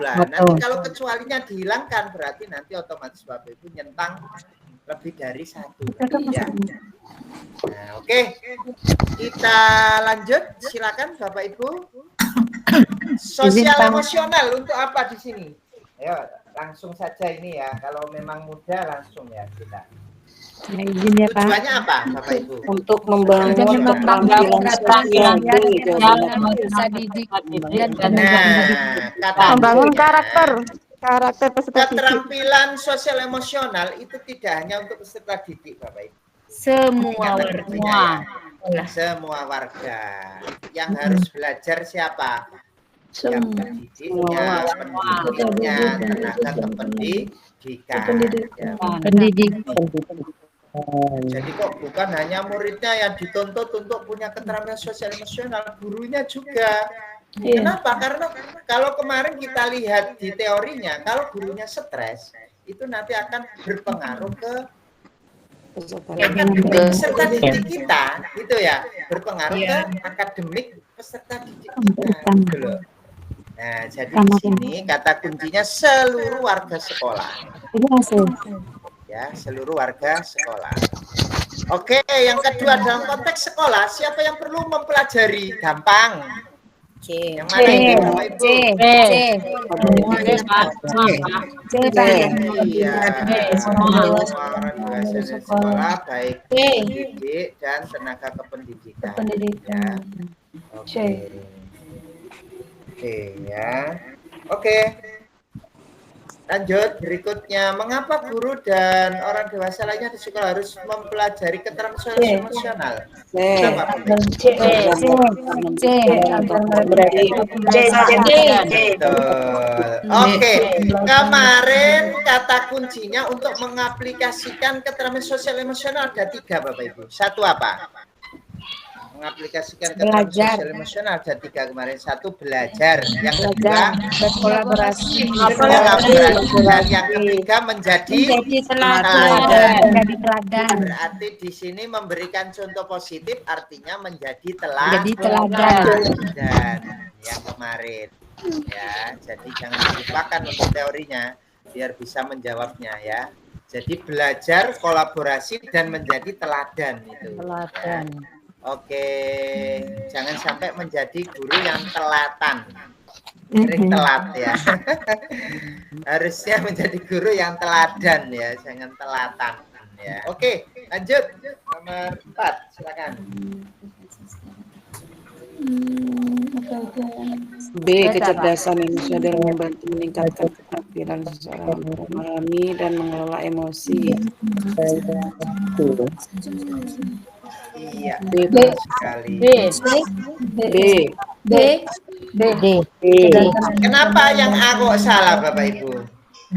lah. Nanti kalau kecualinya dihilangkan berarti nanti otomatis Bapak Ibu nyentang lebih dari 1. Ya. Nah, oke. Kita lanjut. Silakan Bapak Ibu. Sosial emosional untuk apa di sini? Ayo langsung saja ini ya. Kalau memang mudah langsung ya kita. Nah, izin ya Pak. Tujuannya apa Bapak Ibu? Untuk membangun keterampilan sosial membangun karakter peserta didik. Keterampilan sosial emosional itu tidak hanya untuk peserta didik Bapak Ibu. Semua warga. Semua warga yang harus belajar siapa? Yang pendidiknya, pendidiknya, tenaga kependidikan. Jadi kok bukan hanya muridnya yang dituntut untuk punya keterampilan sosial emosional, gurunya juga. Kenapa? Karena kalau kemarin kita lihat di teorinya, kalau gurunya stres, itu nanti akan berpengaruh ke akademik peserta didik kita, gitu ya, berpengaruh ke akademik peserta didik kita. Gitu loh. Nah, jadi di sini kata kuncinya seluruh warga sekolah. Ya, seluruh warga sekolah. Oke, yang kedua dalam konteks sekolah, siapa yang perlu mempelajari? Gampang. Yang mana ini Bapak Ibu? Sekolah baik pendidik dan tenaga kependidikan. Oke ya. Oke. Lanjut berikutnya, mengapa guru dan orang dewasa lainnya di sekolah harus mempelajari keterampilan emosional? Oke, kemarin kata kuncinya untuk mengaplikasikan keterampilan sosial emosional ada 3 Bapak Ibu. 1 apa? mengaplikasikan Belajar. keterampilan sosial emosional ada 3 kemarin. 1 belajar, yang kedua Berkolaborasi. dan yang ketiga menjadi teladan. Menjadi teladan. Berarti di sini memberikan contoh positif artinya menjadi Jadi teladan. dan yang kemarin ya. Jadi jangan dilupakan untuk teorinya biar bisa menjawabnya ya. Jadi belajar, kolaborasi dan menjadi teladan itu. Teladan. Ya. Oke, jangan sampai menjadi guru yang telatan. Sering telat ya. Harusnya menjadi guru yang teladan ya, jangan telatan ya. Oke, lanjut nomor 4, silakan. B. Kecerdasan manusia dalam membantu meningkatkan keterampilan seseorang untuk memahami dan mengelola emosi. Iya, B. betul sekali. B. Kenapa yang A kok salah Bapak Ibu?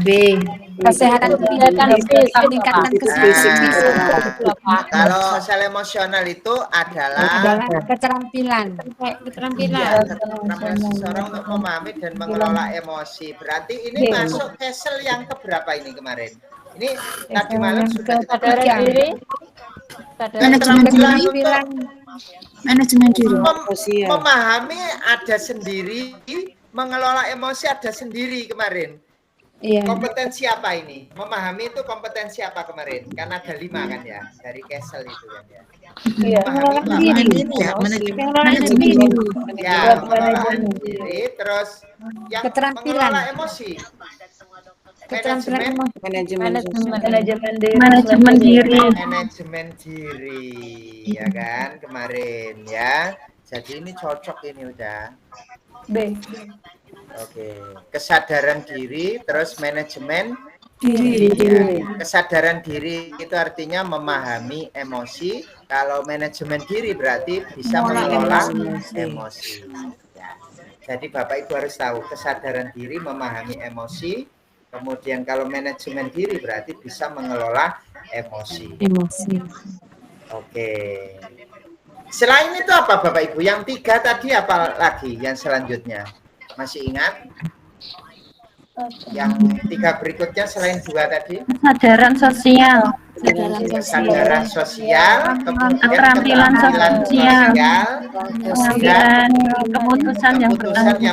B. Kesehatan kegiatan meningkatkan Kalau sosial emosional itu adalah keterampilan. keterampilan seseorang untuk memahami dan mengelola emosi. Berarti ini masuk Kesel yang keberapa ini kemarin? Ini tadi malam sudah kita Kesadaran diri. Manajemen diri. Memahami ada sendiri, mengelola emosi ada sendiri kemarin. Iya. Kompetensi apa ini? Memahami itu kompetensi apa kemarin? Kan ada 5 kan ya dari Kesel itu kan ya. Iya. Memahami itu apa? Ya, mengelola diri. Terus yang Keterampilan. mengelola emosi. Manajemen diri. Manajemen diri, ya kan kemarin ya. Jadi ini cocok ini udah. B. Oke, kesadaran diri, terus manajemen Diri. ya. Kesadaran diri itu artinya memahami emosi. Kalau manajemen diri berarti bisa mengelola emosi. Ya. Jadi Bapak Ibu harus tahu kesadaran diri, memahami emosi. Kemudian kalau manajemen diri berarti bisa mengelola emosi. Oke. Selain itu apa Bapak Ibu? Yang 3 tadi apa lagi yang selanjutnya? Masih ingat? Yang 3 berikutnya selain 2 tadi? Kesadaran sosial. Kesadaran sosial, kemudian Keterampilan sosial. dan Keputusan yang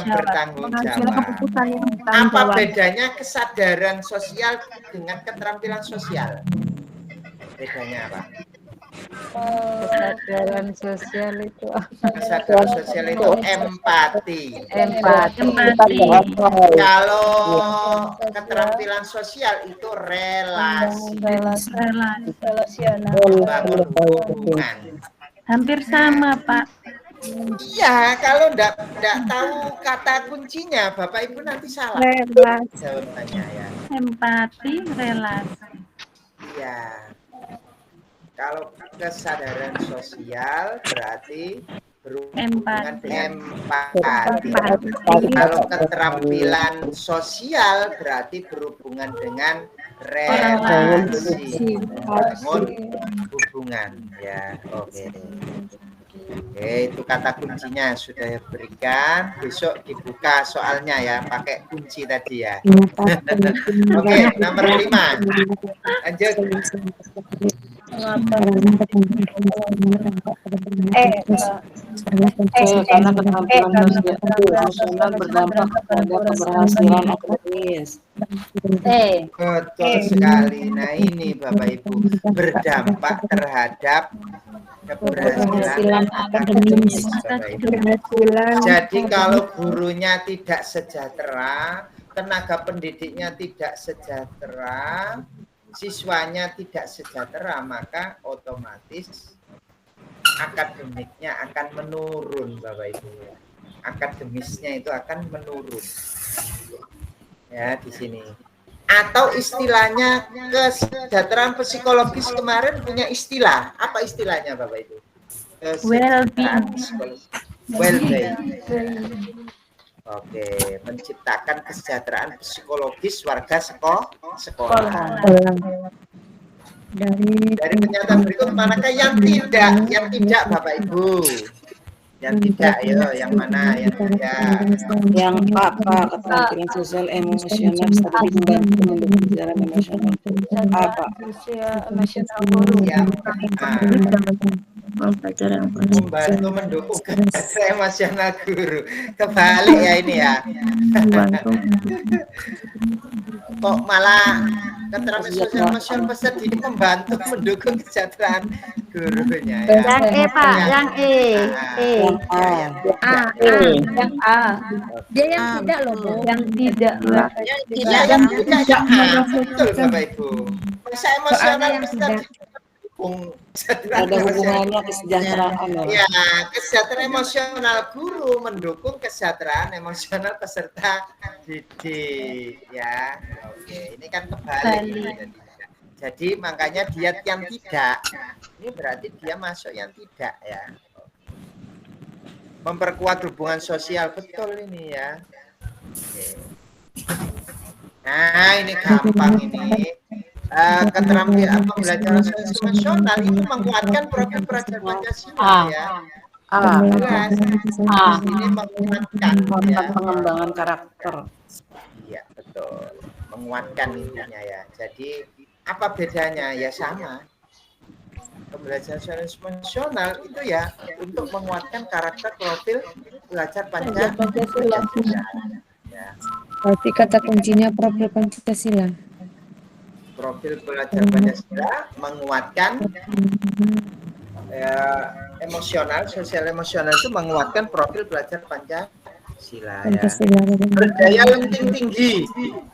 bertanggung jawab. Apa bedanya kesadaran sosial dengan keterampilan sosial? Bedanya apa? Kesadaran sosial itu Kesadaran sosial itu empati. empati. Kalau keterampilan sosial itu relasi. Membangun hubungan. Hampir sama, Pak. Iya, kalau enggak tahu kata kuncinya, Bapak Ibu nanti salah Relasi. jawabannya ya. Empati, relasi. Iya. Kalau kesadaran sosial berarti berhubungan dengan empati. Kalau keterampilan sosial berarti berhubungan dengan relasi, membangun hubungan. Ya, oke. Oke, itu kata kuncinya sudah berikan. Besok dibuka soalnya ya, pakai kunci tadi ya. Oke, nomor 5. Lanjut. Karena keterampilan sosial berdampak pada keberhasilan akademis. Betul sekali. Nah ini Bapak Ibu, berdampak terhadap keberhasilan akademis. Jadi kalau gurunya tidak sejahtera, tenaga pendidiknya tidak sejahtera, siswanya tidak sejahtera, maka otomatis akademiknya akan menurun, Bapak Ibu. Akademisnya itu akan menurun. Ya, di sini. Atau istilahnya kesejahteraan psikologis kemarin punya istilah. Apa istilahnya, Bapak Ibu? Well-being. Oke, menciptakan kesejahteraan psikologis warga sekolah. Dari pernyataan berikut manakah yang tidak Bapak Ibu? Yang tidak, ayo, yang mana? Yang tidak. Yang apa? Keterampilan sosial emosional strategi membantu mendukung jalan emosional. Apa? Emosional guru. Membantu mendukung kesejahteraan emosional guru. Kebalik ya ini ya. Kok malah keterampilan sosial emosional peserta didik membantu mendukung kesejahteraan gurunya ya. Yang E Pak, yang E. Yang A. Yang A. Dia yang tidak loh, Bu. Yang tidak. Yang tidak. Betul Bapak Ibu. Masa emosional peserta mendukung ada hubungannya kesejahteraan ya. Kesejahteraan emosional guru mendukung kesejahteraan emosional peserta didik ya. Oke, ini kan kebalik. Jadi makanya dia yang tidak. Ini berarti dia masuk yang tidak ya. Memperkuat hubungan sosial, betul ini ya. Oke. Nah, ini gampang ini. Keterampilan pembelajaran emosional itu menguatkan profil pelajar Pancasila ya. Ini menguatkan ya. Pengembangan karakter. Iya, betul. Menguatkan intinya ya. Jadi apa bedanya? Ya sama. Pembelajaran emosional itu ya untuk menguatkan karakter profil pelajar Pancasila. Ya. Berarti kata kuncinya profil Pancasila. Profil pelajar Pancasila menguatkan emosional, sosial emosional itu menguatkan profil pelajar Pancasila ya. Berdaya lenting tinggi.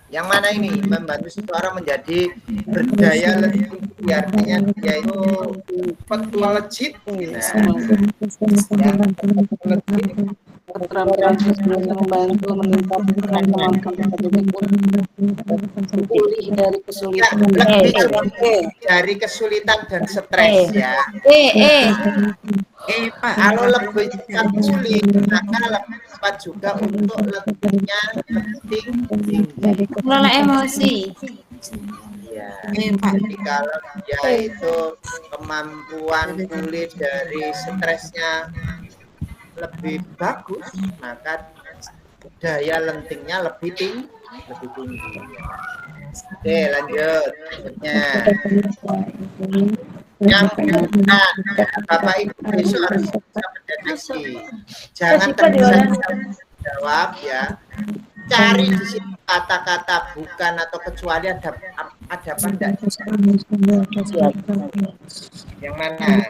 Yang mana ini? Membantu seseorang menjadi berdaya lenting tinggi. Artinya dia itu legit. Keterampilan sosial membantu meningkatkan kemampuan pulih dari kesulitan. Dari kesulitan dan stres ya. Pak, kalau lebih cepat sulit, maka lebih cepat juga untuk lebihnya penting Mengelola emosi. ya. Jadi kalau dia itu kemampuan pulih dari stresnya lebih bagus, maka daya lentingnya lebih tinggi. Oke, lanjut. Berikutnya. Yang Bapak Ibu besok harus bisa mendeteksi. Jangan terjawab ya. Cari di sini kata-kata bukan atau kecuali ada apa enggak? Yang mana?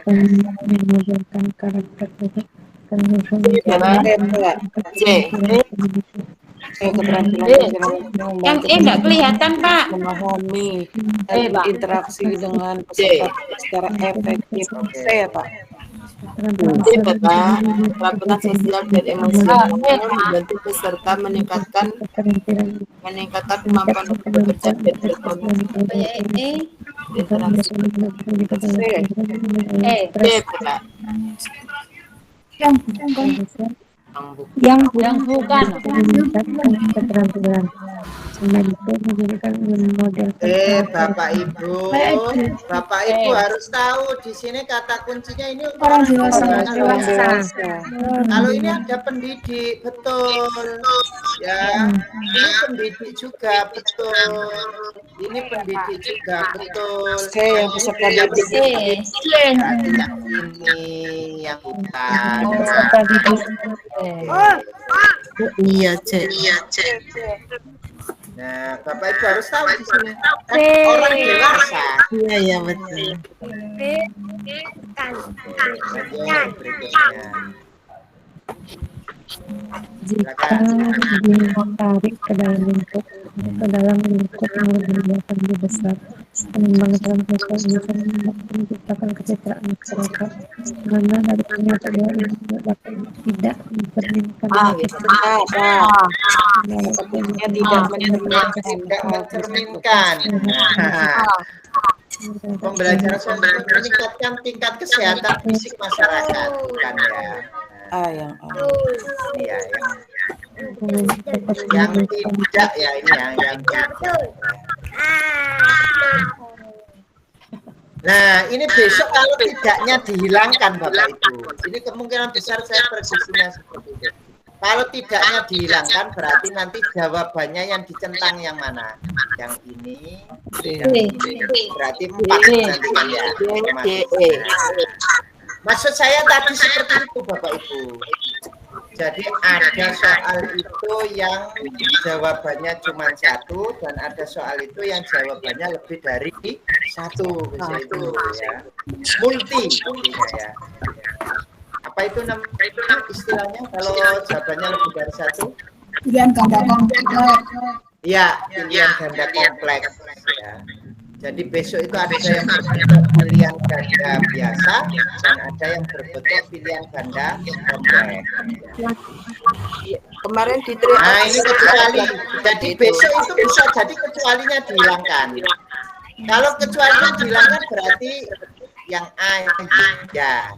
Yang E enggak kelihatan, Pak. Memahami dan berinteraksi dengan peserta secara efektif. Saya Pak. Keterampilan sosial dan emosional membantu peserta meningkatkan kemampuan untuk bekerja dan berkomunikasi. Yang bukan keterampilan membantu menjadikan model. Bapak Ibu harus tahu di sini kata kuncinya ini orang dewasa. Kalau ini ada pendidik, betul ya. Ini pendidik juga, betul. Ini pendidik juga, betul. Saya yang peserta didik. Ini yang bukan. Iya, Cek. Nah, Bapak Ibu harus tahu di sini. Orang dewasa. Iya, betul. Jika ditarik ke dalam lingkup yang lebih besar, pengembangan sosial ini menciptakan kesejahteraan masyarakat. Karena dari pernyataan ini dapat tidak mencerminkan pembelajaran sosial meningkatkan tingkat kesehatan fisik masyarakat, bukan ya? Yang iya, yang tidak ya ini yang Nah, ini besok kalau tidaknya dihilangkan Bapak Ibu. Ini kemungkinan besar saya prediksinya seperti itu. Kalau tidaknya dihilangkan berarti nanti jawabannya yang dicentang yang mana? Yang ini, yang ini. Berarti 4 nanti kan ya. Maksud saya tadi seperti itu Bapak Ibu. Jadi ada soal itu yang jawabannya cuma 1 dan ada soal itu yang jawabannya lebih dari 1, bisa itu ya. Multi ya. Apa itu namanya istilahnya kalau jawabannya lebih dari 1? Pilihan ganda kompleks. Iya, pilihan ganda kompleks ya. Jadi besok itu ada yang berbentuk pilihan ganda biasa dan ada yang berbentuk pilihan ganda kompleks. Kemarin diterima. Nah ini kecuali. Jadi besok itu bisa jadi kecualinya dihilangkan. Kalau kecualinya dihilangkan berarti yang A ya.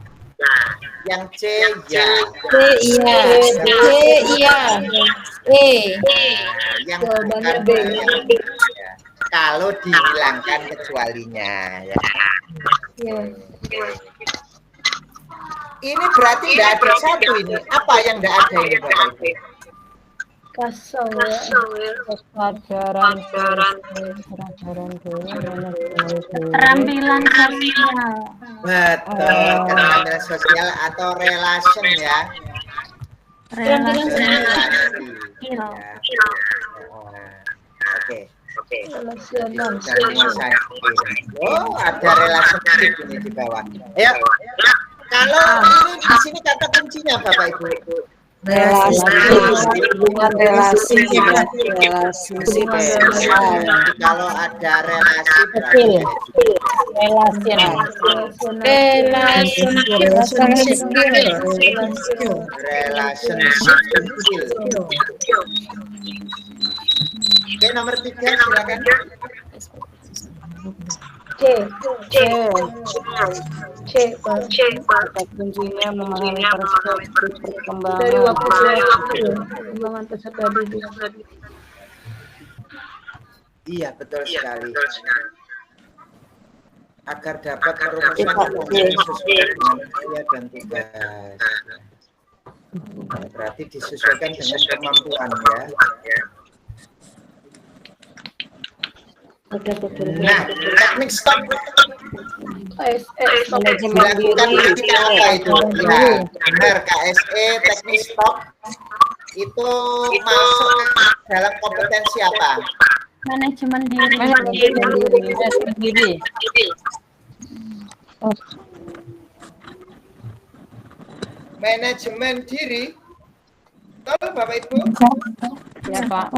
Yang C ya. C iya. D iya. E. Yang bukan B. Ya. Kalau dihilangkan kecualinya ya. Ini berarti tidak ada 1 ini. Apa yang tidak ada ini Bapak Ibu? Kesadaran Keterampilan sosial. Betul, keterampilan sosial atau relation ya. Keterampilan sosial. Oke. Oh, ada relationship ini di bawah. Ayo. Kalau ini di sini kata kuncinya Bapak Ibu. Relasi. Kalau ada relasi berarti relationship skill. Oke, nomor 3 silakan. C. Kata kuncinya memahami perspektif perkembangan. Dari waktu perkembangan peserta didik. Iya, betul sekali. Agar dapat merumuskan fungsi sesuai dengan karya dan tugas. Berarti disesuaikan dengan kemampuan ya. Nah, teknik stop dilakukan ketika apa itu? Ya, benar KSE teknik stop itu masuk dalam kompetensi apa? Manajemen diri. Manajemen diri. Betul Bapak Ibu? Ya Pak.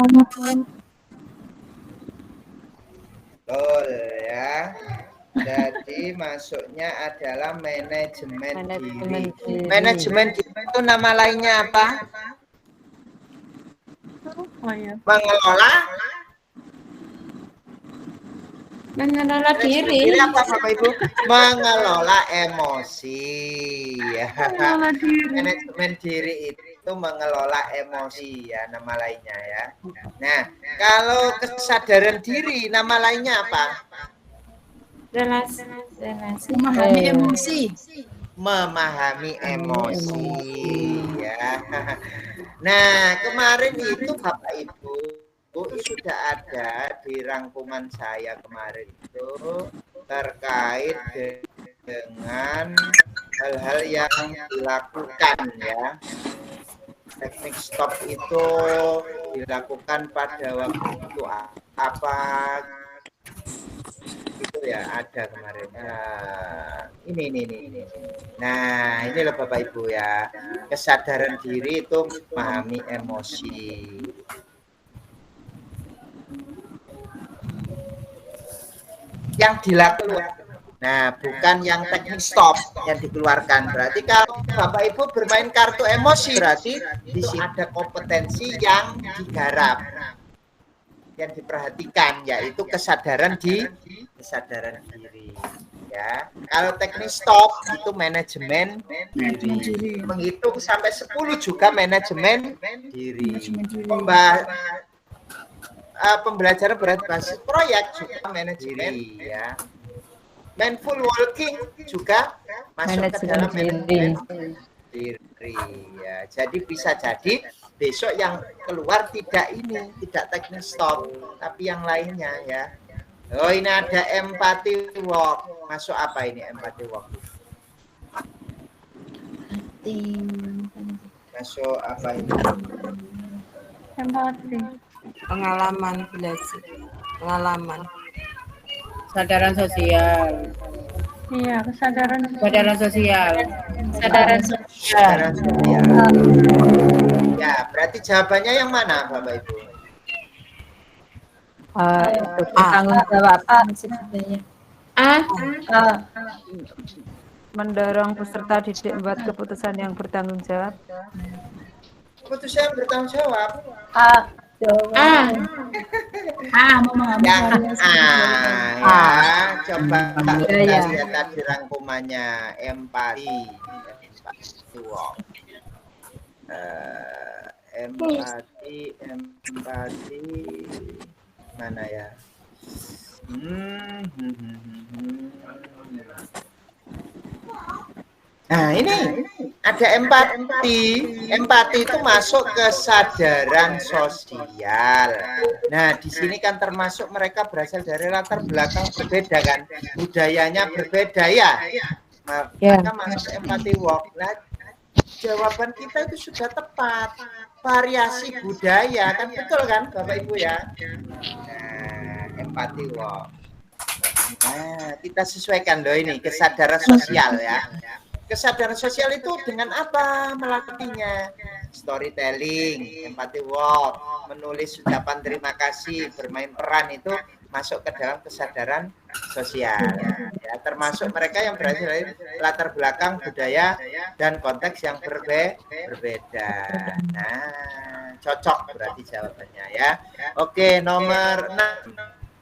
Betul ya. Jadi masuknya adalah manajemen diri. Manajemen diri itu nama lainnya apa? Mengelola diri. Apa Bapak Ibu? Mengelola emosi. Ya. Manajemen diri itu mengelola emosi ya, nama lainnya ya. Nah, kalau kesadaran diri nama lainnya apa? Relasi. Memahami emosi. Memahami emosi ya. Nah, kemarin itu Bapak Ibu sudah ada di rangkuman saya kemarin itu terkait dengan hal-hal yang dilakukan ya. Teknik stop itu dilakukan pada waktu itu apa itu ya, ada kemarin. Nah, ini. Nah, ini loh Bapak Ibu ya. Kesadaran diri itu memahami emosi. Yang dilakukan. Nah, bukan yang teknik stop yang dikeluarkan. Berarti kalau Bapak Ibu bermain kartu emosi, berarti di sini ada kompetensi yang digarap, yang diperhatikan, yaitu kesadaran diri. Ya, kalau teknik stop itu manajemen diri. Menghitung sampai 10 juga manajemen diri. Pembelajaran berbasis proyek juga manajemen diri ya. Mindful walking juga masuk ke dalam manajemen diri ya. Jadi bisa jadi besok yang keluar tidak technical stop, tapi yang lainnya ya. Oh, ini ada empathy walk. Masuk apa ini empathy walk? Masuk apa ini? Empati. Pengalaman belajar. Pengalaman. Kesadaran sosial. Iya, kesadaran sosial. Kesadaran sosial. Ya, berarti jawabannya yang mana, Bapak Ibu? Itu bertanggung jawab. Mendorong peserta didik membuat keputusan yang bertanggung jawab. Keputusan yang bertanggung jawab. Yang ya, coba kita lihat tadi rangkumannya empati walk. Empati mana ya? Nah, ini ada empati. Empati itu masuk kesadaran sosial. Nah, di sini kan termasuk mereka berasal dari latar belakang berbeda kan, budayanya berbeda ya. Maka masuk empati walk. Nah, jawaban kita itu sudah tepat. Variasi budaya kan, betul kan Bapak Ibu ya? Nah, empati walk. Nah, kita sesuaikan loh ini kesadaran sosial ya. Kesadaran sosial itu dengan apa melatihnya? Storytelling, empathy walk, menulis ucapan terima kasih, bermain peran itu masuk ke dalam kesadaran sosial. Ya, termasuk mereka yang berasal dari latar belakang budaya dan konteks yang berbeda. Nah, cocok berarti jawabannya ya. Oke, nomor 6.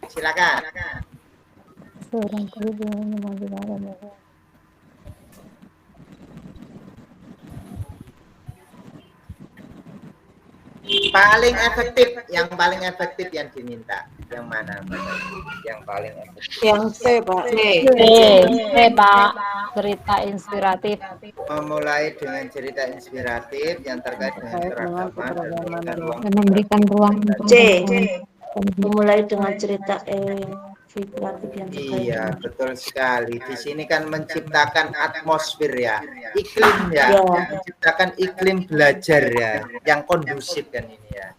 Silakan. Paling efektif, yang paling efektif yang diminta, yang mana yang paling efektif? Yang C, Pak. Pak. Cerita inspiratif. Memulai dengan cerita inspiratif yang terkait dengan keragaman dan memberikan ruang untuk Memulai dengan cerita inspiratif yang terkait. Iya, betul sekali. Di sini kan menciptakan atmosfer ya, iklim ya, menciptakan iklim belajar ya, yang kondusif kan ini ya.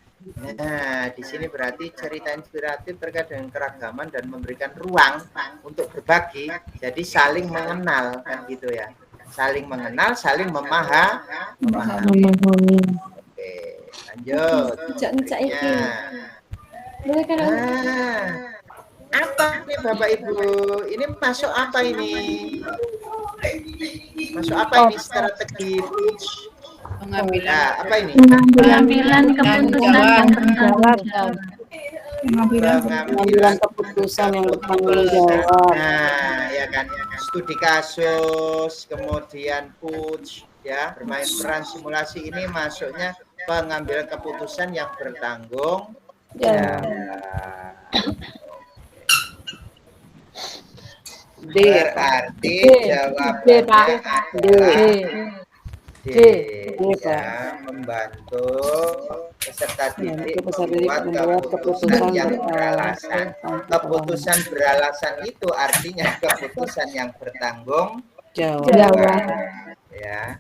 Nah, di sini berarti cerita inspiratif terkait dengan keragaman dan memberikan ruang untuk berbagi. Jadi saling mengenal kan gitu ya. Saling mengenal, saling memahami. Oke, lanjut. Apa nih Bapak Ibu? Ini masuk apa ini? Masuk apa ini strategi pengambilan? Apa ini? Pengambilan keputusan yang bertanggung jawab. Pengambilan keputusan yang bertanggung jawab. Nah, ya kan. Studi kasus, kemudian push, ya, bermain peran simulasi ini masuknya pengambilan keputusan yang bertanggung jawab. Berarti jawabannya adalah D, ya, membantu peserta didik membuat keputusan yang beralasan. Keputusan beralasan itu artinya keputusan yang bertanggung jawab. Ya,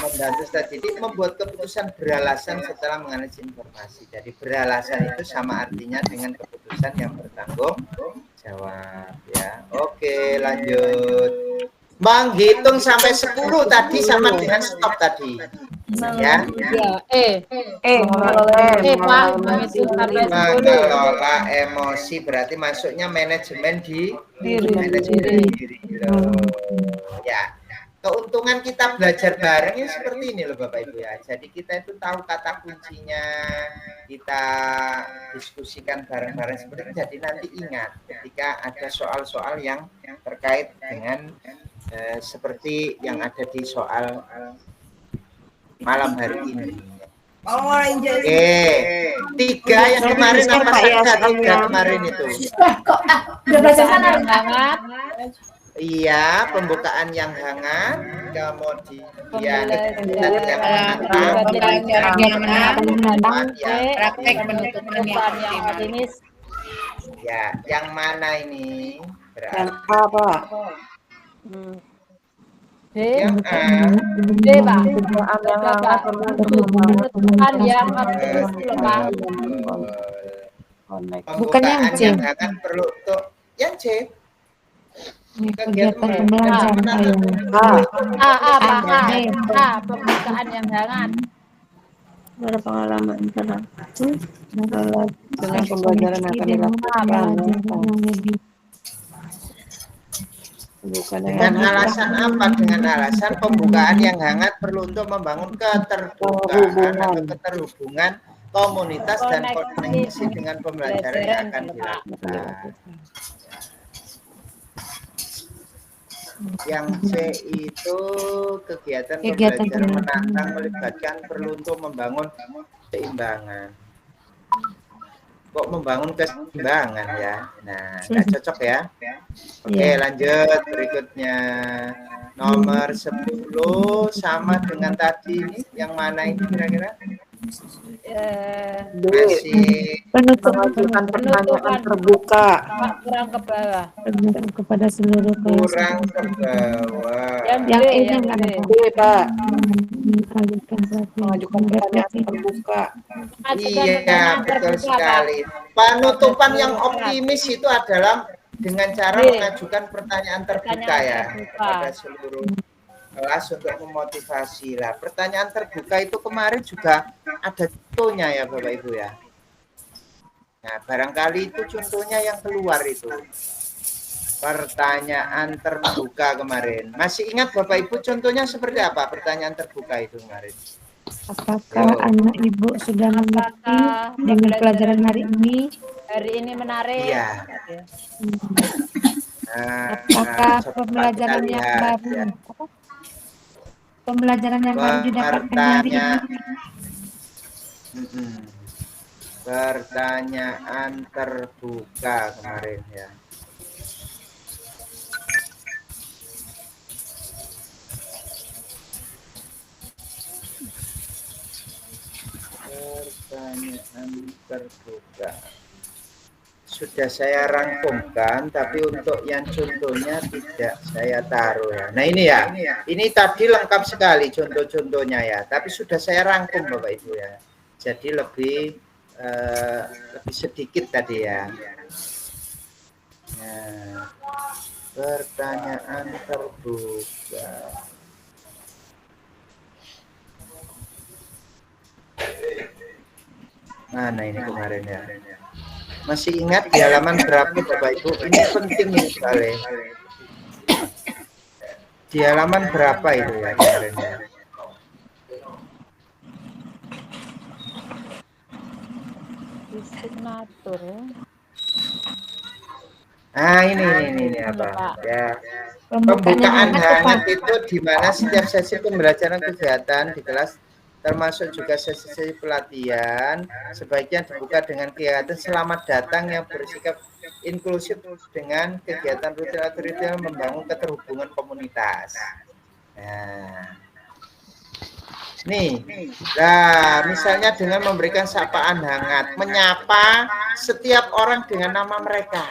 membantu peserta didik membuat keputusan beralasan setelah menganalisis informasi. Jadi beralasan itu sama artinya dengan keputusan yang bertanggung jawab ya. Oke, lanjut. Menghitung sampai 10 tadi sama dengan stop tadi. Ya. Pak, menghitung sampai 10. Mengelola emosi berarti masuknya manajemen diri. Ya. Keuntungan kita belajar bareng ini seperti ini loh Bapak Ibu ya. Jadi kita itu tahu kata kuncinya, kita diskusikan bareng-bareng seperti itu. Jadi nanti ingat ketika ada soal-soal yang terkait dengan seperti yang ada di soal malam hari ini. Oke, 3 yang kemarin apa saja 3 kemarin itu? Udah belajar sana. Iya, pembukaan yang hangat, kemudian praktek penutupan yang optimis. Ya, yang mana ini? Yang A, Pak. Yang A. D, Pak. Penutupan yang optimis, Pak. Pembukaan yang hangat perlu untuk yang C. Kegiatan pembelajaran Pembukaan yang hangat. Ada pengalaman interaktif dengan pembelajaran akan dilakukan. Dengan alasan apa? Dengan alasan pembukaan yang hangat perlu untuk membangun keterbukaan atau keterhubungan komunitas dan koneksi dengan pembelajaran yang akan dilakukan. Yang C itu kegiatan pembelajaran menantang melibatkan perlu untuk membangun keseimbangan. Kok membangun keseimbangan ya? Nah, nggak cocok ya. Oke, lanjut berikutnya. Nomor 10 sama dengan tadi ini. Yang mana ini kira-kira? Masih penutupan pertanyaan terbuka Kurang ke bawah. kepada seluruh kurang ke bawah. yang ini B, Pak. mengajukan Pertanyaan terbuka. Iya, betul sekali. Penutupan yang optimis itu adalah dengan cara mengajukan pertanyaan terbuka ya kepada seluruh kelas untuk memotivasi lah. Pertanyaan terbuka itu kemarin juga ada contohnya ya Bapak Ibu ya. Nah, barangkali itu contohnya yang keluar itu. Pertanyaan terbuka kemarin. Masih ingat Bapak Ibu contohnya seperti apa pertanyaan terbuka itu kemarin? apakah anak ibu sudah mengerti dengan pelajaran hari ini? Hari ini menarik. Iya. Apakah pembelajaran yang baru? Pembelajaran yang baru didapatkan hari ini? Pertanyaan terbuka kemarin ya. Pertanyaan terbuka. Sudah saya rangkumkan, tapi untuk yang contohnya tidak saya taruh ya. Nah ini ya, ini tadi lengkap sekali contoh-contohnya ya. Tapi sudah saya rangkum Bapak Ibu ya. Jadi lebih sedikit tadi ya. Nah, pertanyaan terbuka. Mana ini kemarin ya? Masih ingat di halaman berapa Bapak Ibu? Ini penting ini sekali. Di halaman berapa itu ya kemarin ya? Ah ini apa? Ya. Pembukaan hangat itu di mana setiap sesi pembelajaran kegiatan di kelas termasuk juga sesi pelatihan sebaiknya dibuka dengan kegiatan selamat datang yang bersikap inklusif dengan kegiatan rutin atau ritual membangun keterhubungan komunitas. Nah, nih, nah misalnya dengan memberikan sapaan hangat, menyapa setiap orang dengan nama mereka,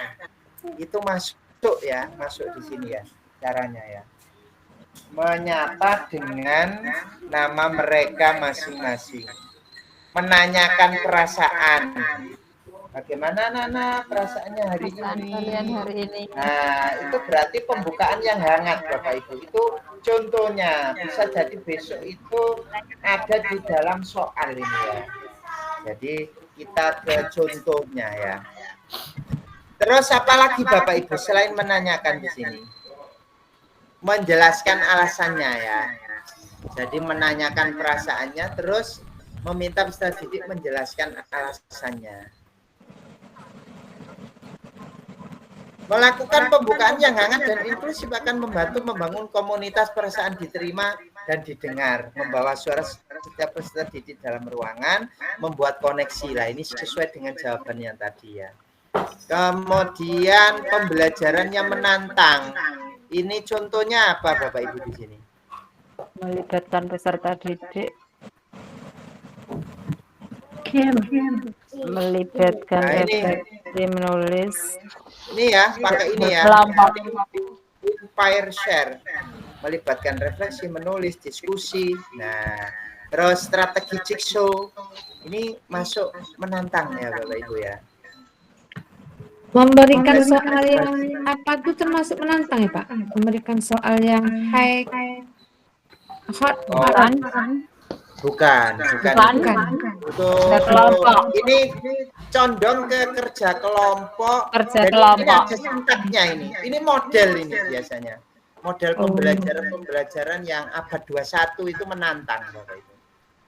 itu masuk ya, masuk di sini ya caranya ya. Menyapa dengan nama mereka masing-masing, menanyakan perasaan, bagaimana Nana perasaannya hari ini. Nah itu berarti pembukaan yang hangat Bapak Ibu. Itu contohnya, bisa jadi besok itu ada di dalam soal ini ya. Jadi kita ke contohnya ya. Terus apa lagi Bapak Ibu selain menanyakan di sini? Menjelaskan alasannya ya. Jadi menanyakan perasaannya terus meminta peserta didik menjelaskan alasannya. Melakukan pembukaan yang hangat dan inklusif akan membantu membangun komunitas perasaan diterima dan didengar, membawa suara setiap peserta didik dalam ruangan, membuat koneksi lah. Ini sesuai dengan jawaban yang tadi ya. Kemudian pembelajaran yang menantang. Ini contohnya apa Bapak Ibu di sini? Melibatkan peserta didik. Melibatkan refleksi menulis. Ini ya, pakai ini ya. Kelompok. Inspire share. Melibatkan refleksi, menulis, diskusi. Nah, terus strategi jigsaw. Ini masuk menantang ya Bapak Ibu ya. Memberikan soal yang apa itu termasuk menantang ya Pak? Memberikan soal yang high hot Bukan. Untuk ini condong ke kerja kelompok. Ini ada singkatnya ini. Ini model ini biasanya. Model pembelajaran yang abad 21 itu menantang Bapak Ibu.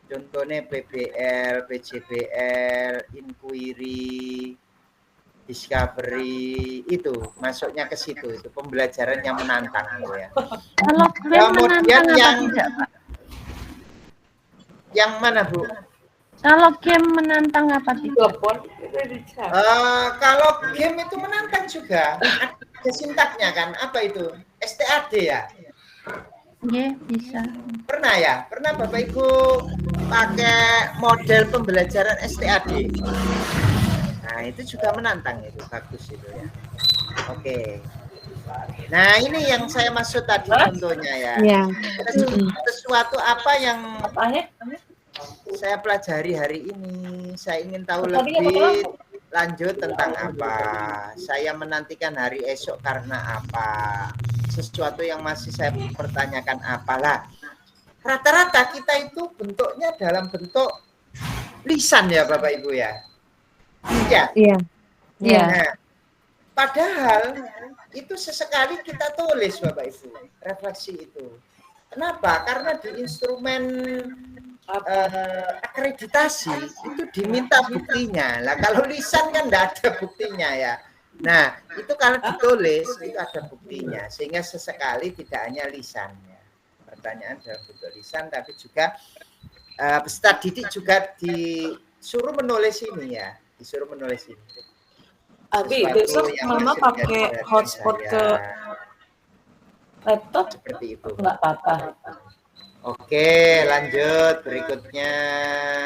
Contohnya PBL, PJBL, inquiry, discovery, itu masuknya ke situ, itu pembelajaran yang menantang ya. Kemudian yang mana Bu? Kalau game menantang apa sih? Kalau game itu menantang juga. Ada sintaknya kan? Apa itu? STAD ya? Iya, bisa. Pernah ya? Pernah Bapak Ibu pakai model pembelajaran STAD? Nah, itu juga menantang itu, bagus itu ya. Oke. Nah, ini yang saya maksud tadi contohnya ya. Ya. Sesuatu apa yang saya pelajari hari ini, saya ingin tahu lebih lanjut tentang apa. Saya menantikan hari esok karena apa. Sesuatu yang masih saya pertanyakan apalah. Rata-rata kita itu bentuknya dalam bentuk lisan ya Bapak Ibu ya. Iya. Nah, padahal itu sesekali kita tulis Bapak Ibu, refleksi itu. Kenapa? Karena di instrumen akreditasi itu diminta buktinya. Lah kalau lisan kan enggak ada buktinya ya. Nah, itu kalau ditulis itu ada buktinya, sehingga sesekali tidak hanya lisannya. Pertanyaan dalam bentuk lisan, tapi juga peserta didik juga disuruh menulis ini ya, disuruh menulis ini. Abi, besok Mama pakai hotspot ke laptop seperti itu. Enggak apa-apa. Oke, lanjut berikutnya.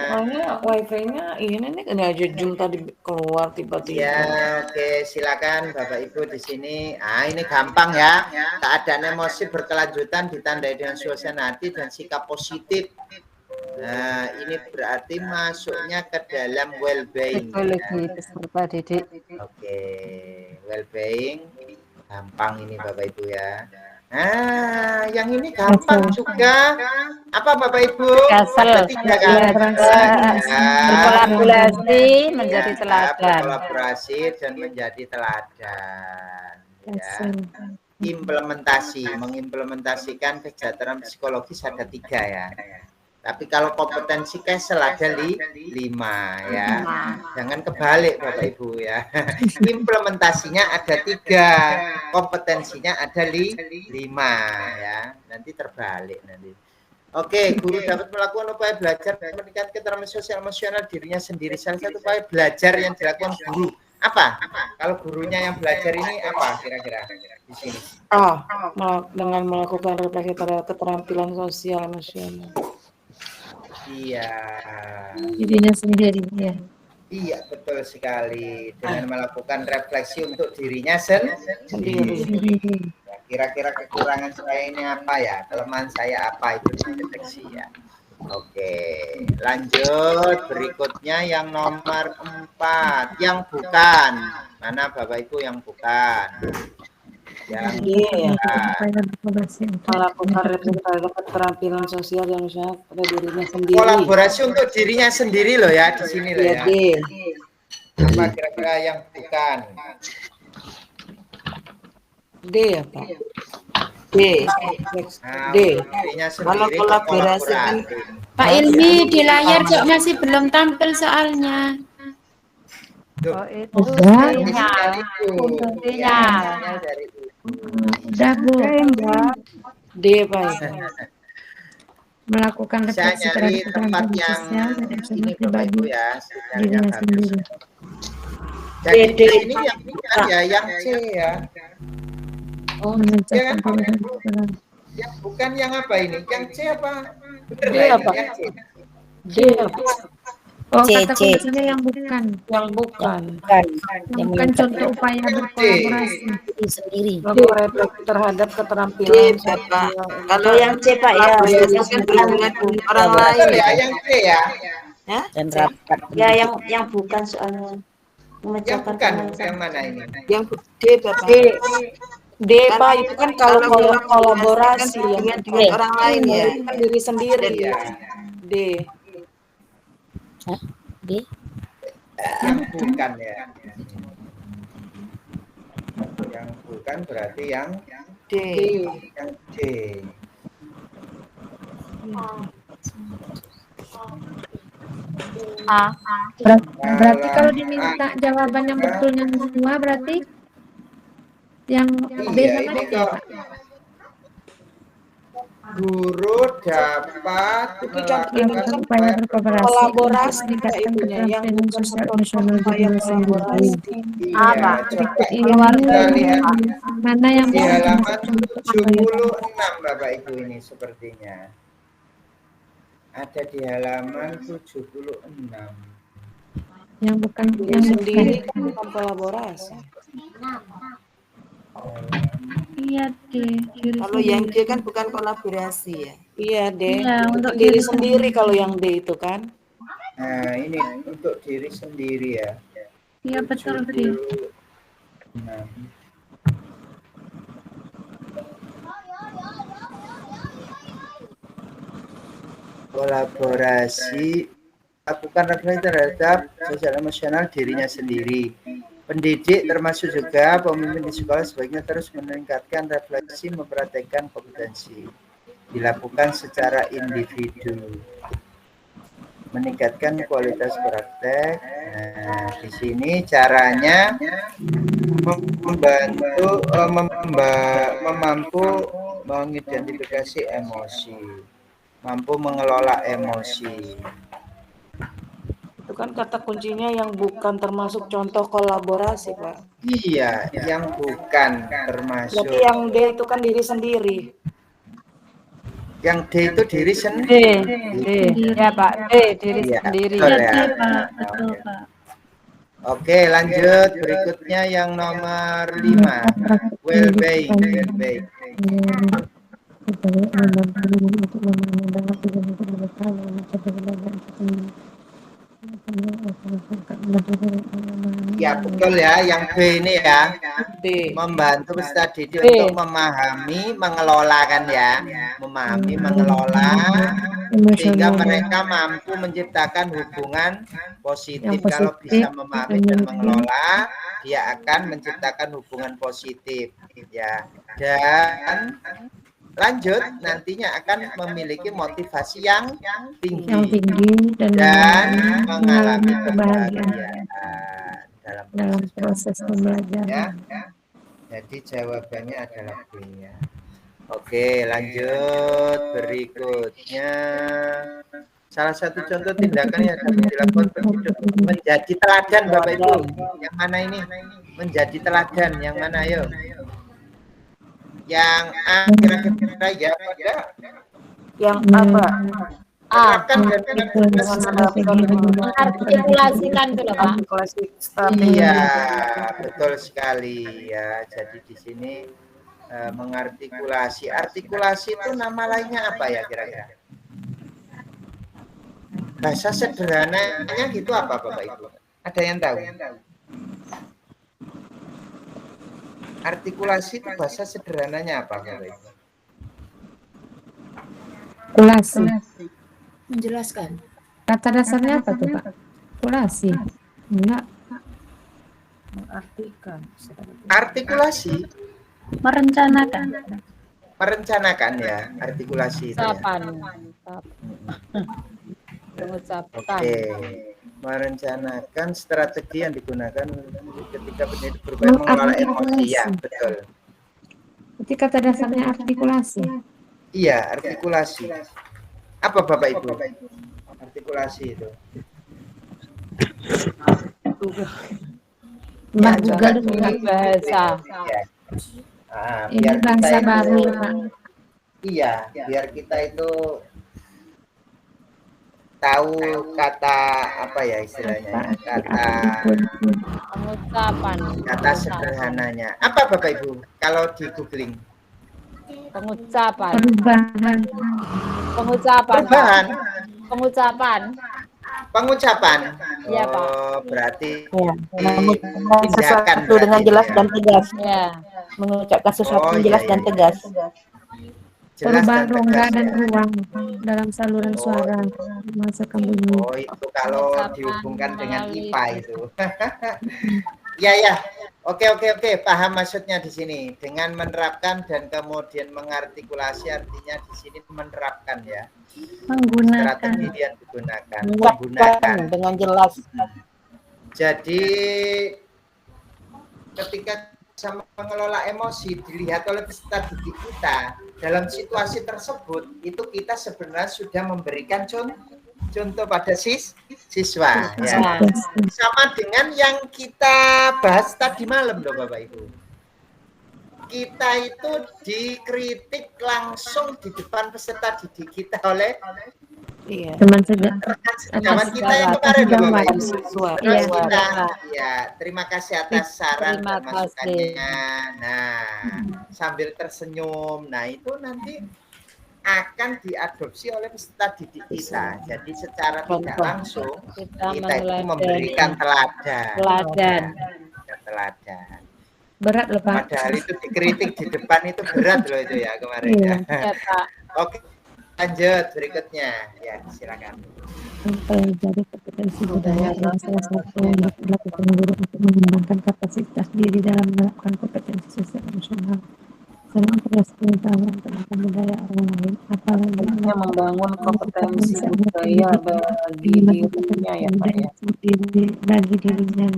Soalnya wifi-nya ini nih kena aja Zoom tadi keluar tiba-tiba. Ya, oke, silakan Bapak Ibu di sini. Ini gampang ya. Keadaan emosi berkelanjutan ditandai dengan suasana hati dan sikap positif. Nah, ini berarti masuknya ke dalam well-being. Peserta didik. Oke, well-being gampang ini Bapak Ibu ya. Nah, yang ini gampang juga. Apa Bapak Ibu? Ada 3 kan? Berkolaborasi menjadi teladan. Berkolaborasi dan menjadi teladan. Ya. Implementasi, mengimplementasikan kesejahteraan psikologis ada 3 ya. Tapi kalau kompetensi Kesel ada 5 ya. Jangan kebalik Bapak Ibu ya. Implementasinya ada 3, kompetensinya ada 5 ya. Nanti terbalik nanti. Oke, guru dapat melakukan upaya belajar meningkatkan keterampilan sosial emosional dirinya sendiri. Salah satu upaya belajar yang dilakukan guru. Apa? Kalau gurunya yang belajar ini apa kira-kira di sini? Dengan melakukan refleksi terhadap keterampilan sosial emosional. Iya. Dirinya sendiri ya. Iya, betul sekali. Dengan melakukan refleksi untuk dirinya sendiri. Kira-kira kekurangan saya ini apa ya? Kelemahan saya apa itu dideteksi ya. Oke, lanjut berikutnya yang nomor 4, yang bukan. Mana Bapak Ibu yang bukan? Yang melakukan refleksi terhadap keterampilan sosial yang misalnya pada dirinya sendiri. Kolaborasi untuk dirinya sendiri loh ya di sini loh ya. Apa kira-kira yang bukan? D ya Pak. D. Kalau kolaborasi kan Pak Ilmi di layar kok masih belum tampil soalnya. Itu sinyal. Udah Bu. D Pak. melakukan Bisa refleksi nyari terhadap tempat keterampilan yang sosial dan emosional ini Bapak pribadi Ibu ya, sinyalnya dirinya bagus. sendiri. Jadi di sini yang bukan ya, yang C ya. Memecahkan Yang perbedaan pikiran. yang bukan yang apa ini? Yang C apa? Bener D lah apa? ini, yang C. D apa? Oh, C, kata C. kuncinya yang bukan. Yang bukan. Yang bukan contoh upaya berkolaborasi. Sendiri. Melakukan refleksi terhadap keterampilan D, Bapak. Kalau yang C, Pak, ya, kolaborasi berhubungan dengan orang lain. Betul ya, yang C ya. Ya? Dan rapat. Ya, yang bukan soalnya. Yang Memecahkan bukan, teman yang mana ini? Yang D, Bapak. D Pak, itu kan kalau kolaborasi dengan orang lain ya. kan diri sendiri Iya. D. D. Yang bukan ya. Yang bukan berarti yang D. Yang D. Berarti kalau diminta jawaban yang betul yang kedua berarti yang B Iya, sama ini D ya, kok Pak? guru dapat Melakukan upaya berkolaborasi Kolaborasi untuk meningkatkan ibunya yang keterampilan bukan sosial contoh emosional upaya dirinya sendiri. kolaborasi. Iya, coba kita lihat Mana yang di bisa halaman termasuk contoh upaya 76 Bapak Ibu ini sepertinya. Ada di halaman 76. yang bukan Diri yang sendiri bukan. kan bukan kolaborasi. Iya, D. Diri Kalau sendiri. yang D kan bukan kolaborasi ya. Iya D. Iya, untuk diri diri sendiri kalau yang D itu kan. Nah, ini untuk diri sendiri ya. Iya, betul, D. 76. Kolaborasi lakukan refleksi terhadap sosial emosional dirinya sendiri. Pendidik termasuk juga pemimpin di sekolah sebaiknya terus meningkatkan refleksi, mempraktekkan kompetensi. Dilakukan secara individu. Meningkatkan kualitas praktek. Nah, di sini caranya membantu mampu mengidentifikasi emosi, mampu mengelola emosi. Itu kan kata kuncinya yang bukan termasuk contoh kolaborasi, Pak. Iya, yang bukan termasuk. Berarti yang D itu kan diri sendiri. Yang D itu diri sendiri. D. Ya, Pak. D, diri Iya, sendiri. betul Iya, ya. D, Pak. Betul, Pak. Oke, lanjut. Berikutnya yang nomor 5. Well-being. Well-being. Ya, betul ya. Yang B ini ya. D. Membantu peserta didik untuk memahami, mengelola kan ya. Memahami, mengelola. Sehingga mereka mampu menciptakan hubungan positif. Kalau bisa memahami dan mengelola, dia akan menciptakan hubungan positif ya. Dan lanjut nantinya akan memiliki motivasi yang tinggi, dan mengalami kebahagiaan dalam proses pembelajaran. Ya. Jadi jawabannya adalah B ya. Oke, lanjut berikutnya. Salah satu contoh tindakan yang dapat dilakukan penduduk menjadi teladan, Bapak Ibu. Yang mana ini? Menjadi teladan. Yang mana? Ayo. Yang A kira-kira ya pada. Yang apa? Artikulasikan itu loh, Pak. Iya, betul sekali ya. Jadi di sini mengartikulasi. Artikulasi itu nama lainnya apa ya kira-kira? Bahasa sederhananya gitu apa Bapak Ibu? Ada yang tahu? Artikulasi itu bahasa sederhananya apa Bapak Ibu? Artikulasi. Menjelaskan. Kata dasarnya apa tuh, Pak? Artikulasi. Enggak. Mengartikan. Artikulasi. Merencanakan. Merencanakan ya, artikulasi itu ya. Mengucapkan. Oke. Merencanakan strategi yang digunakan ketika pendidik berupaya mengelola emosi. Ya, betul. Berarti kata dasarnya artikulasi. Iya, artikulasi. Apa Bapak Ibu? Artikulasi itu. Mbak Ya, Google coba bahasa. Ya. Ini Biar kita bahasa itu, baru, Pak. iya, biar kita itu tahu kata apa ya istilahnya, ya, kata sederhananya. Apa Bapak Ibu? Kalau di googling? Pengucapan. Perubahan. Pengucapan. Perubahan. Pengucapan. Pengucapan. Iya, Pak. Berarti Mengucapkan sesuatu tindakan dengan berarti jelas ya. dan tegas. Ya. Mengucapkan sesuatu Oh, jelas iya, dan iya. tegas. Jelas Perubahan dan rongga tegas, dan ya. ruang dalam saluran suara. Masukkan bunyi. Oh, itu kalau dihubungkan dengan IPA itu. Ya, ya. Oke, paham maksudnya di sini. Dengan menerapkan dan kemudian mengartikulasi, artinya di sini menerapkan ya. Menggunakan. Strategi yang digunakan. Mengucapkan dengan jelas. Jadi ketika sama mengelola emosi dilihat oleh peserta didik kita dalam situasi tersebut, itu kita sebenarnya sudah memberikan contoh pada siswa ya. Sama dengan yang kita bahas tadi malam loh Bapak Ibu. Kita itu dikritik langsung di depan peserta didik kita oleh Teman sejawat kita yang kemarin loh Bapak Ibu. siswa. Terus Iya. kita ya terima kasih atas saran Terima dan masukannya. Nah, sambil tersenyum. Nah, itu nanti akan diadopsi oleh peserta didik kita. Jadi secara tidak langsung kita itu memberikan teladan. Berat loh Pak. Padahal itu dikritik di depan itu berat loh itu ya kemarin ya. Iya, Pak. Oke, lanjut berikutnya. Ya, silakan. Mempelajari kompetensi budaya adalah salah satu yang dilakukan guru untuk mengembangkan kapasitas diri dalam melakukan kompetensi sosial emosional. Selain tugas pengetahuan tentang budaya orang lain, apalagi Membangun kompetensi budaya bagi dirinya ya Pak ya. bagi dirinya.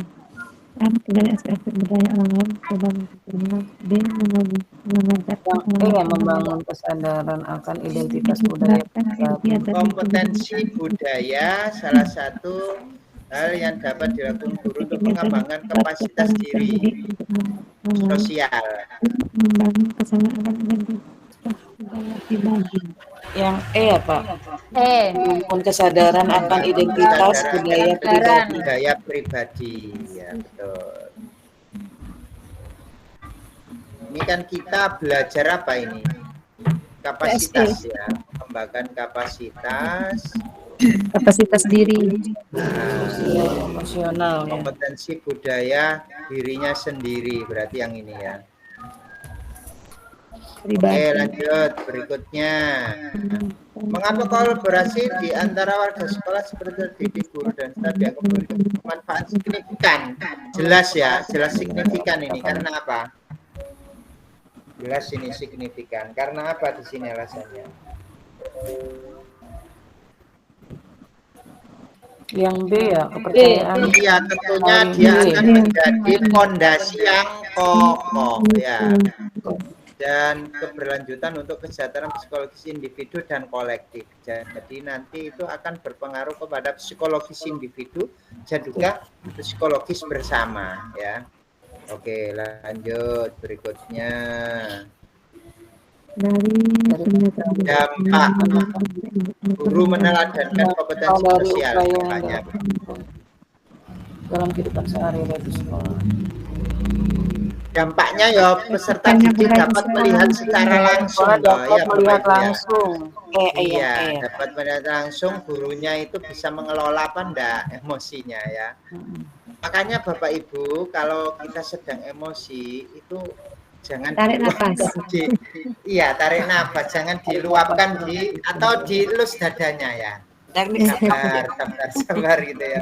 A. Mempelajari aspek budaya orang lain dalam mengenal. B. Mengajarkan Membangun kesadaran akan identitas budaya. Kompetensi budaya salah satu hal yang dapat dilakukan guru untuk mengembangkan kapasitas diri sosial. Membangun kesamaan identitas budaya pribadi. Yang ya Pak. Membangun kesadaran akan identitas budaya pribadi. Ya, betul. Ini kan kita belajar apa ini? Kapasitas ya, mengembangkan kapasitas diri. Emosional. Kompetensi budaya dirinya sendiri, berarti yang ini ya. Oke, lanjut berikutnya. Mengapa kolaborasi di antara warga sekolah seperti didik, guru dan staf dianggap memiliki manfaat signifikan? Jelas ya, jelas signifikan ini. Karena apa? Jelas ini signifikan. Karena apa di sini alasannya? Yang B ya, kepercayaan. Iya, tentunya dia akan menjadi fondasi yang kokoh ya. Dan keberlanjutan untuk kesejahteraan psikologis individu dan kolektif. Jadi nanti itu akan berpengaruh kepada psikologis individu dan juga psikologis bersama ya. Oke, lanjut berikutnya. Dampak guru meneladankan kompetensi sosial banyak dalam kehidupan sehari-hari di sekolah. Dampaknya ya peserta didik dapat melihat secara langsung, dapat melihat langsung. Dapat melihat langsung gurunya itu bisa mengelola apa enggak emosinya ya. Makanya Bapak Ibu kalau kita sedang emosi itu jangan tarik nafas. Tarik nafas, jangan diluapkan atau dielus dadanya ya. Sabar gitu ya.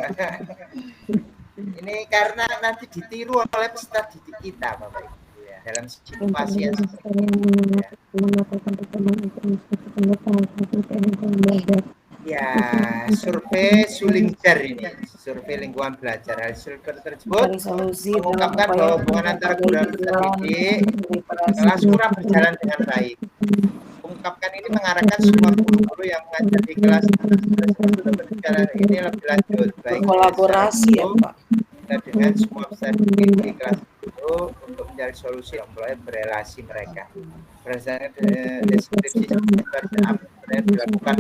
Ini karena nanti ditiru oleh peserta didik kita Bapak Ibu ya, dalam situasi yang seperti ini ya. Survei Sullinger ini, survei lingkungan belajar. Hasil tersebut mengungkapkan bahwa hubungan antara guru dan peserta didik kelas kurang berjalan dengan baik. mengungkapkan ini mengarahkan semua guru-guru yang mengajar di kelas untuk berbicara ini lebih lanjut, baik Kolaborasi ya Pak. dengan semua peserta di kelas itu untuk mencari solusi yang mulai berelasi mereka. Berdasarkan deskripsi yang dilakukan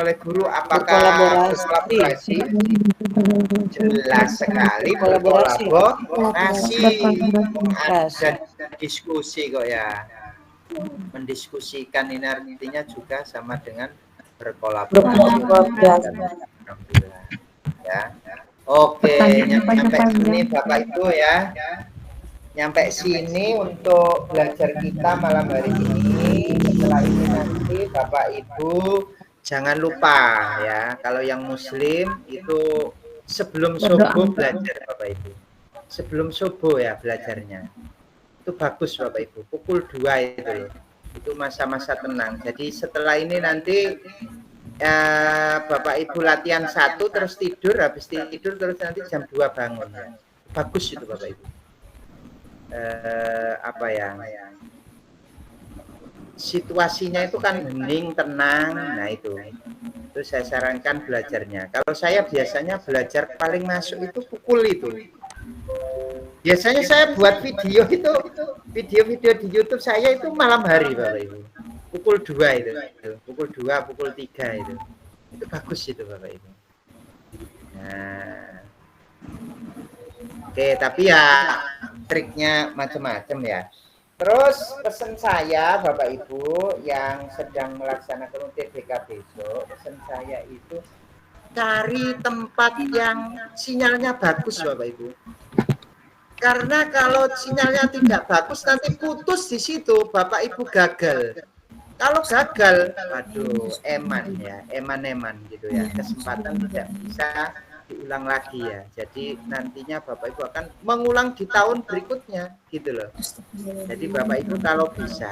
oleh guru, apakah kolaborasi? Jelas sekali kolaborasi dan diskusi kok ya. Mendiskusikan ini artinya juga sama dengan berkolaborasi. Ya. Oke, nyampe sini Bapak Ibu ya. Nyampe sini untuk belajar kita malam hari ini. Setelah ini nanti Bapak Ibu jangan lupa ya, kalau yang muslim itu sebelum subuh belajar Bapak Ibu. Sebelum subuh ya belajarnya. Itu bagus Bapak Ibu, pukul 2 itu loh. Itu masa-masa tenang. Jadi setelah ini nanti Bapak Ibu latihan 1 terus tidur, habis tidur terus nanti jam 2 bangun ya. Bagus itu Bapak Ibu. Situasinya itu kan hening, tenang. Nah itu saya sarankan belajarnya. Kalau saya biasanya belajar paling masuk itu pukul itu. Biasanya saya buat video itu, video-video di YouTube saya itu malam hari Bapak Ibu. Pukul 2 itu. Pukul 2, pukul 3 itu. Itu bagus itu Bapak Ibu. Nah. Oke, tapi ya triknya macam-macam ya. Terus pesan saya Bapak Ibu yang sedang melaksanakan UTBK besok, pesan saya itu cari tempat yang sinyalnya bagus Bapak Ibu. Karena kalau sinyalnya tidak bagus nanti putus di situ, Bapak Ibu gagal. Kalau gagal, aduh, eman gitu ya. Kesempatan tidak bisa diulang lagi ya. Jadi nantinya Bapak Ibu akan mengulang di tahun berikutnya gitu loh. Jadi Bapak Ibu kalau bisa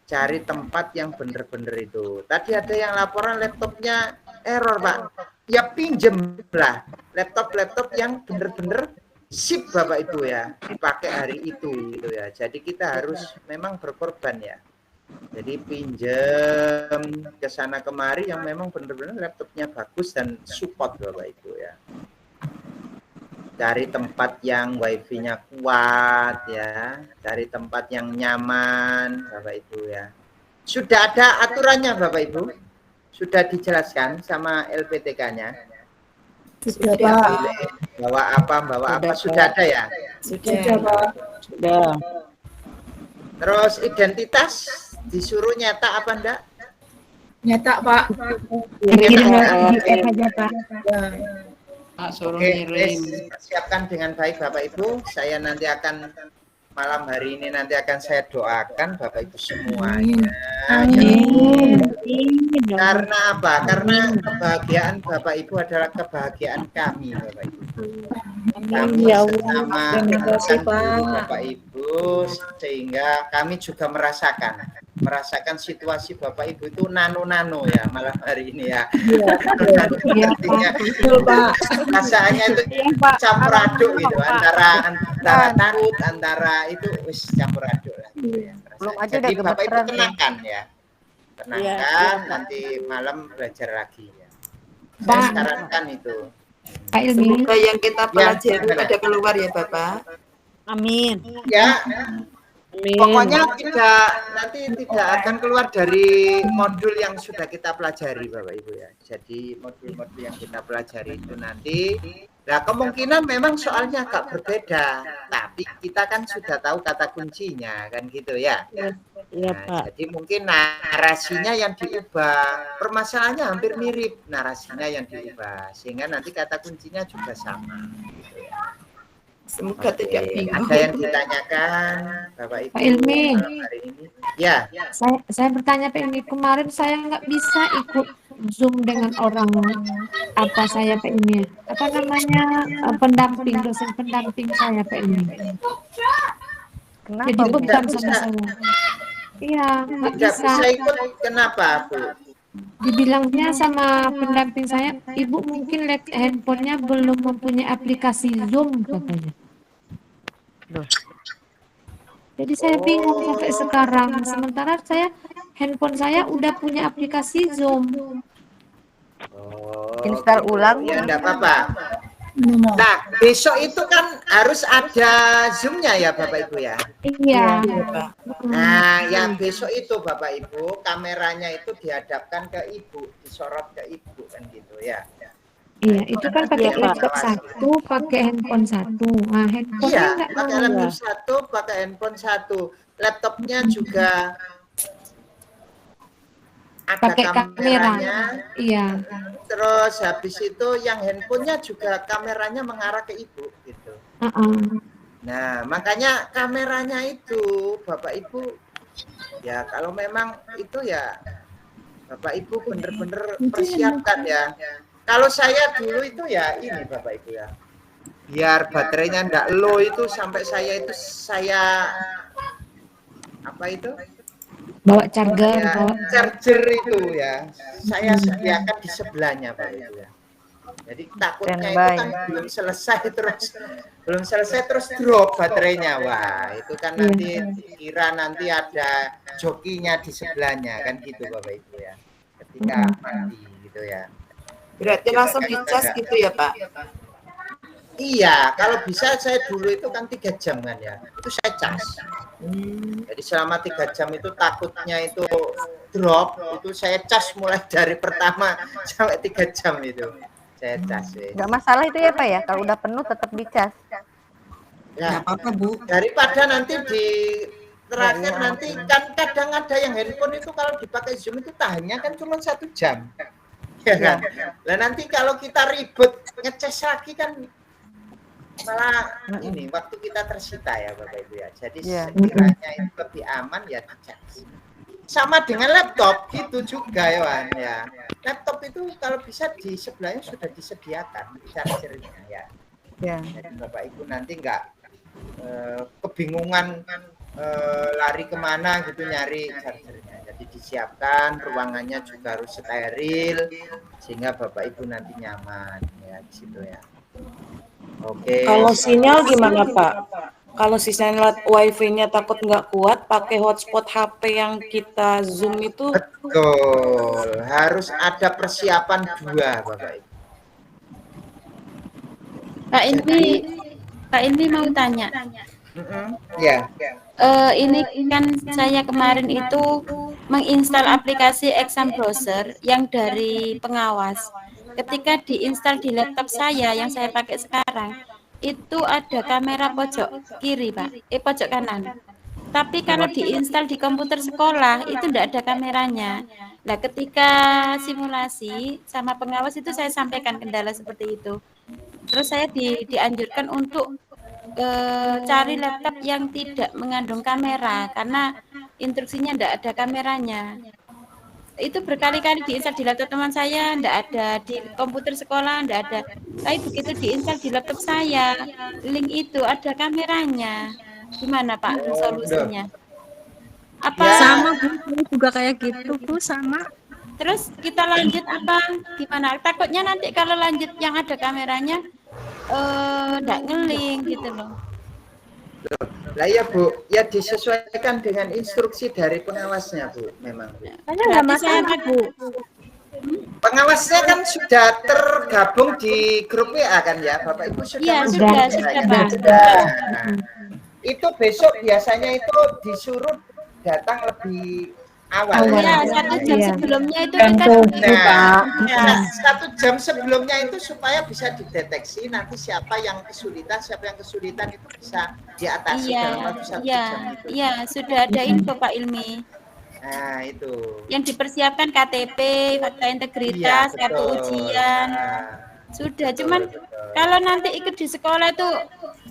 cari tempat yang bener-bener itu. Tadi ada yang laporan laptopnya error Pak. Ya pinjem lah laptop yang bener-bener sip Bapak Ibu ya, dipakai hari itu gitu ya. Jadi kita harus memang berkorban ya. Jadi pinjam ke sana kemari yang memang benar-benar laptopnya bagus dan support Bapak Ibu ya. Cari tempat yang wifi-nya kuat ya, cari tempat yang nyaman Bapak Ibu ya. Sudah ada aturannya Bapak Ibu? Sudah dijelaskan sama LPTK-nya? Sudah Pak. Bawa apa sudah ada ya? Sudah Pak. Sudah. Terus identitas disuruh nyetak apa enggak? Nyetak Pak. Oke, siapkan dengan baik Bapak Ibu. Saya nanti akan malam hari ini nanti akan saya doakan Bapak Ibu semuanya. Amin. Karena apa? Karena kebahagiaan Bapak Ibu adalah kebahagiaan kami Bapak Ibu. Kami sama Bapak Ibu sehingga kami juga merasakan situasi Bapak Ibu itu nano ya malam hari ini ya. Perasaannya itu campur aduk gitu antara takut antara itu wis campur aduk lah gitu ya. Jadi Bapak Ibu tenangkan ya. Tenangkan nanti malam belajar lagi ya. Saya sarankan itu. Pak Ilmi. Semoga yang kita pelajari pada keluar ya Bapak. Amin. Ya. Amin. Pokoknya nanti tidak akan keluar dari modul yang sudah kita pelajari Bapak Ibu ya. Jadi modul-modul yang kita pelajari itu nanti kemungkinan memang soalnya agak berbeda, tapi kita kan sudah tahu kata kuncinya kan gitu ya. Iya Pak. Jadi mungkin narasinya yang diubah, permasalahannya hampir mirip, narasinya yang diubah sehingga nanti kata kuncinya juga sama gitu ya. Semoga tidak bingung. Ada yang ditanyakan Bapak Ibu Pak Ilmi hari ini? Ya. Saya bertanya Pak Ilmi, kemarin saya nggak bisa ikut Zoom dengan orang saya Pak Ilmi, apa namanya pendamping, dosen pendamping saya Pak Ilmi. Kenapa? Jadi beban sama saya. Iya, nggak bisa. Bisa ikut kenapa Bu? Dibilangnya sama pendamping saya, Ibu mungkin handphonenya belum mempunyai aplikasi Zoom katanya. Jadi saya bingung sampai sekarang. Sementara handphone saya udah punya aplikasi Zoom. Install ulang. Ya enggak apa-apa. Nah, besok itu kan harus ada Zoom-nya ya Bapak Ibu ya? Iya. Nah, yang besok itu Bapak Ibu, kameranya itu dihadapkan ke Ibu, disorot ke Ibu kan gitu ya. Iya, itu kan pakai laptop satu, pakai handphone satu. Nah, handphonenya Iya, nggak pakai mau. laptop satu, pakai handphone satu. Laptopnya juga ada Pakai kamera. kameranya. Iya. Terus habis itu yang handphonenya juga kameranya mengarah ke Ibu gitu. Nah, makanya kameranya itu Bapak Ibu ya kalau memang itu ya Bapak Ibu bener-bener persiapkan ya. Kalau saya dulu itu ya ini Bapak Ibu ya. Biar baterainya enggak low itu sampai saya apa itu? Bawa charger, Ya, charger itu ya. Saya sediakan di sebelahnya Bapak Ibu ya. Jadi takutnya itu kan belum selesai terus drop baterainya. Wah, itu kan nanti kira nanti ada jokinya di sebelahnya kan gitu Bapak Ibu ya. Ketika mati gitu ya. Berarti langsung dicas gitu ya Pak? Iya, kalau bisa saya dulu itu kan 3 jam kan ya. Itu saya cas. Jadi selama 3 jam itu takutnya itu drop, itu saya cas mulai dari pertama sampai 3 jam itu. Saya cas. Nggak masalah itu ya Pak ya, kalau udah penuh tetap dicas. Ya, apa Bu? Daripada nanti di terakhir nanti kan kadang ada yang handphone itu kalau dipakai Zoom itu tahannya kan cuma 1 jam. Ya kan? Nah nanti kalau kita ribet ngecas lagi kan malah ini waktu kita tersita ya Bapak Ibu ya. Jadi sekiranya itu lebih aman ya dicas. Sama dengan laptop gitu juga ya Wan ya. Laptop itu kalau bisa di sebelahnya sudah disediakan chargernya ya. Jadi Bapak Ibu nanti enggak kebingungan lari kemana gitu nyari chargernya. Jadi disiapkan, ruangannya juga harus steril sehingga Bapak Ibu nanti nyaman ya di situ ya. Oke. Kalau sinyal gimana Pak? Kalau sinyal wifi-nya takut nggak kuat, pakai hotspot HP yang kita Zoom itu? Betul, harus ada persiapan 2 Bapak Ibu. Pak Ilmi mau tanya. Ya. Ini kan saya kemarin itu menginstal aplikasi exam browser yang dari pengawas. Ketika diinstal di laptop saya yang saya pakai sekarang, itu ada kamera pojok kiri, Pak. Pojok kanan. Tapi kalau diinstal di komputer sekolah, itu tidak ada kameranya. Nah, ketika simulasi sama pengawas itu saya sampaikan kendala seperti itu. Terus saya dianjurkan untuk cari laptop yang tidak mengandung kamera, karena instruksinya tidak ada kameranya. Itu berkali-kali diinstal di laptop teman saya, tidak ada di komputer sekolah, tidak ada. Tapi begitu diinstal di laptop saya, link itu ada kameranya. Gimana Pak solusinya? Apa sama Bu, juga kayak gitu Bu, sama. Terus kita lanjut apa? Gimana? Takutnya nanti kalau lanjut yang ada kameranya tidak ngeling gitu loh. Lah ya Bu, ya disesuaikan dengan instruksi dari pengawasnya Bu, memang Bu. Berarti saya Bu. Pengawasnya kan sudah tergabung di grup WA kan ya, Bapak Ibu sudah? Iya, masuk sudah, ya, sudah, ya? Pak. Nah, itu besok biasanya itu disuruh datang lebih awal. Iya, 1 jam sebelumnya itu Dan kita nah, 1 jam sebelumnya itu supaya bisa dideteksi nanti siapa yang kesulitan itu bisa diatasi dalam waktu 1 jam itu. Iya, sudah ada info Pak Ilmi. Nah, itu. Yang dipersiapkan KTP, fakta integritas, Iya, kartu betul. ujian. Sudah, cuman kalau nanti ikut di sekolah itu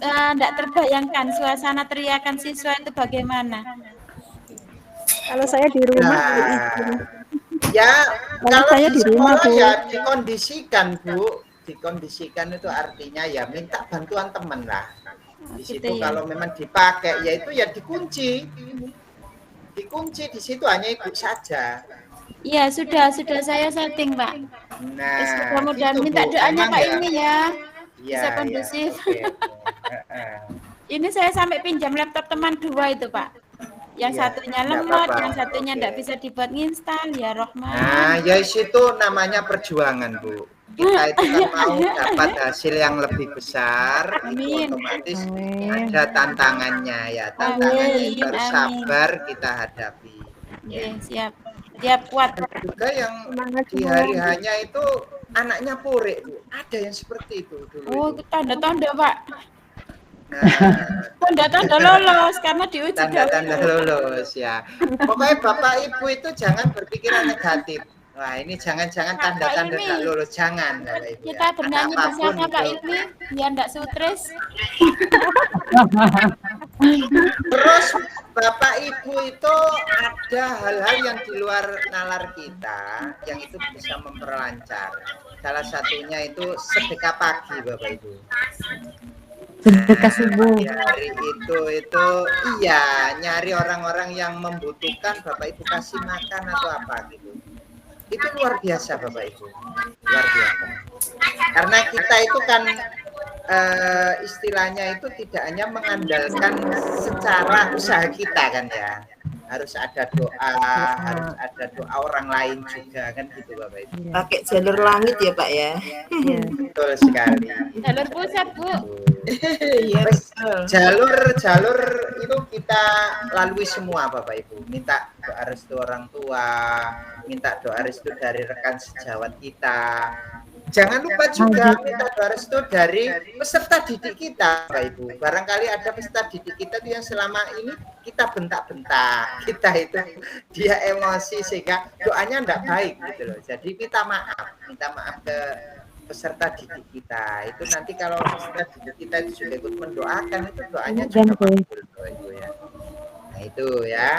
enggak terbayangkan suasana teriakan siswa itu bagaimana. Kalau saya di rumah Ya, kalau saya di di rumah, sekolah Bu. ya dikondisikan Bu, dikondisikan itu artinya ya minta bantuan teman lah. Di gitu situ ya. kalau memang dipakai ya itu ya dikunci di situ hanya ikut saja. Iya, sudah saya setting, Pak. Nah, Mudah-mudahan gitu, minta Bu. doanya Memang Pak ya. Ilmi ya. Iya, Bisa kondusif. oke. Ini saya sampai pinjam laptop teman 2 itu, Pak. Yang Iya, satunya nggak lemot, apa-apa. yang satunya Oke. enggak bisa dibuat nginstal, ya Rohman. Nah, ya itu namanya perjuangan, Bu. Kita itu kan mau dapat hasil yang lebih besar, itu Amin. otomatis Amin. ada tantangannya ya. Tantangannya itu harus Amin. sabar kita hadapi. Oke, siap. Siap kuat. Juga yang di hari hanya itu anaknya Pure, Bu. Ada yang seperti itu dulu. Oh, itu. itu tanda-tanda, Pak. Nah, Tanda-tanda lolos karena diuji tanda-tanda dahulu. lulus ya. Pokoknya Bapak Ibu itu jangan berpikiran negatif. Wah, ini jangan-jangan Pak tanda-tanda Ilmi, tak lulus, jangan Bapak Ibu. kita Ya. bernyanyi Ada apapun bersama Pak itu. Ilmi, biar enggak stres. Terus Bapak Ibu itu ada hal-hal yang di luar nalar kita yang itu bisa memperlancar. Salah satunya itu sedekah pagi Bapak Ibu. Sedekah subuh. Hari itu iya nyari orang-orang yang membutuhkan Bapak Ibu kasih makan atau apa gitu. Itu luar biasa Bapak Ibu, luar biasa. Karena kita itu kan istilahnya itu tidak hanya mengandalkan secara usaha kita kan ya. Harus ada doa, harus ada doa orang lain juga kan gitu Bapak Ibu. Pakai jalur langit ya Pak ya. Betul sekali. Jalur pusat, Bu. Iya betul. Jalur itu kita lalui semua Bapak Ibu. Minta doa restu orang tua, minta doa restu dari rekan sejawat kita. Jangan lupa juga minta doa restu dari peserta didik kita Bapak Ibu. Barangkali ada peserta didik kita itu yang selama ini kita bentak-bentak, kita itu dia emosi sehingga doanya enggak baik gitu loh. Jadi minta maaf ke peserta didik kita. Itu nanti kalau peserta didik kita itu sudah ikut mendoakan itu doanya juga makbul Bapak Ibu ya. Nah itu ya.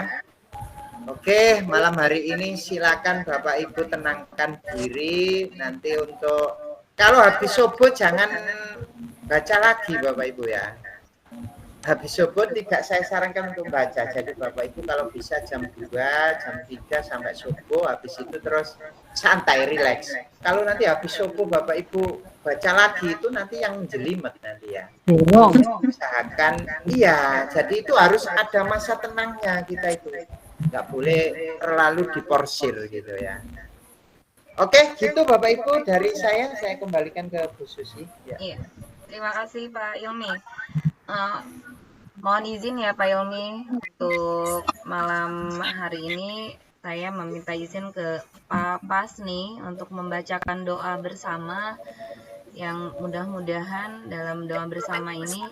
Oke, malam hari ini silakan Bapak Ibu tenangkan diri. Nanti untuk kalau habis subuh jangan baca lagi Bapak Ibu ya. Habis subuh tidak saya sarankan untuk baca. Jadi Bapak Ibu kalau bisa jam 2, jam 3 sampai subuh, habis itu terus santai, rileks. Kalau nanti habis subuh Bapak Ibu baca lagi itu nanti yang jelimet nanti ya. Usahakan iya, jadi itu harus ada masa tenangnya kita itu. Nggak boleh terlalu diporsir gitu ya. Oke, gitu Bapak Ibu dari saya kembalikan ke Bu Susi. Ya. Iya, terima kasih Pak Ilmi. Mohon izin ya Pak Ilmi, untuk malam hari ini saya meminta izin ke Pak Pasni untuk membacakan doa bersama yang mudah-mudahan dalam doa bersama ini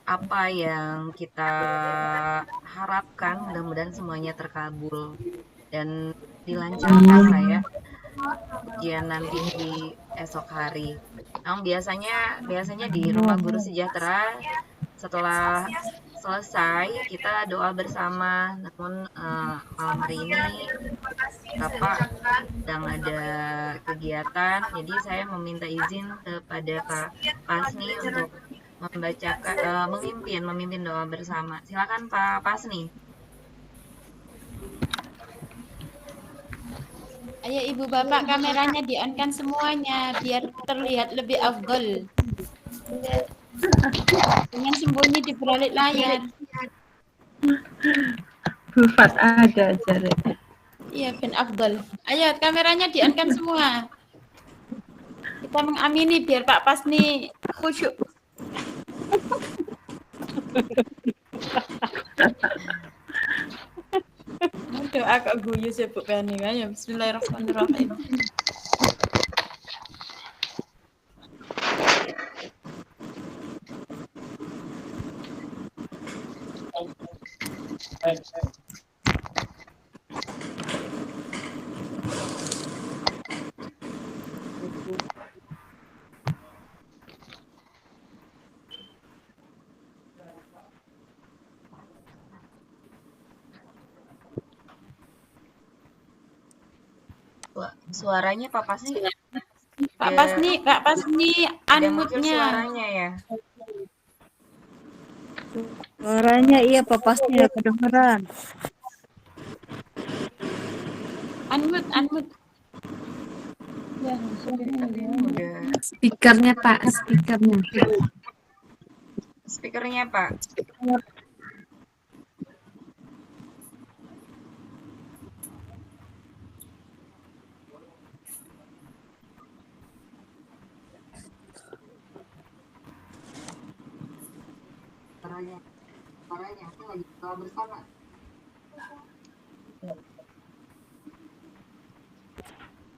apa yang kita harapkan mudah-mudahan semuanya terkabul dan dilancarkan lah ya ujian nanti di esok hari. Biasanya di Rumah Guru Sejahtera setelah selesai kita doa bersama. Namun malam hari ini Bapak sedang ada kegiatan, jadi saya meminta izin kepada Pak Pasni untuk membacakan memimpin doa bersama. Silakan Pak Pasni. Ayo Ibu Bapak kameranya di-on-kan semuanya biar terlihat lebih afdol. Jangan sembunyi di balik layar. Bufat ada aja. Iya, Ben Afdol. Ayo kameranya di-on-kan semua. Kita mengamini biar Pak Pasni khusyuk. Doa kok guyu sih Bu Penny ya. Bismillahirrahmanirrahim. Suaranya Pak Pasni. Pak Pasni unmute-nya. Suaranya ya. Suaranya iya Pak Pasni ya kedengeran. Unmute. Speakernya Pak, speakernya. Speakernya, Pak. Suaranya lagi bersama.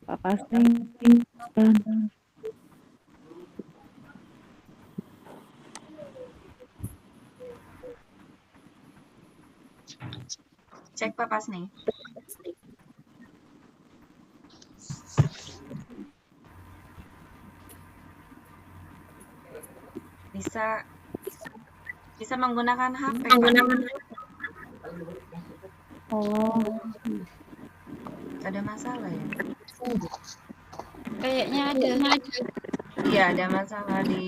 Pak Pasni. Cek Pak Pasni. Bisa menggunakan HP. Oh. Ada masalah ya? Kayaknya ada. Iya, ada masalah di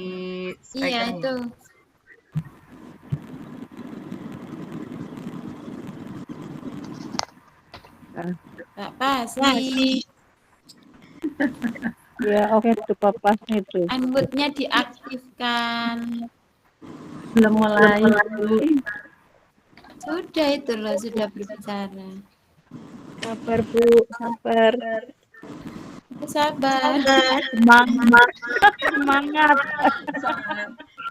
speakernya. Iya, itu. Pak Pasni. Ya, oke tuh Pak Pasni itu. Unmute-nya diaktifkan. Belum mulai. Sudah itu loh, sudah berbicara. Sabar Bu, sabar. Sabar. Semangat. Semangat.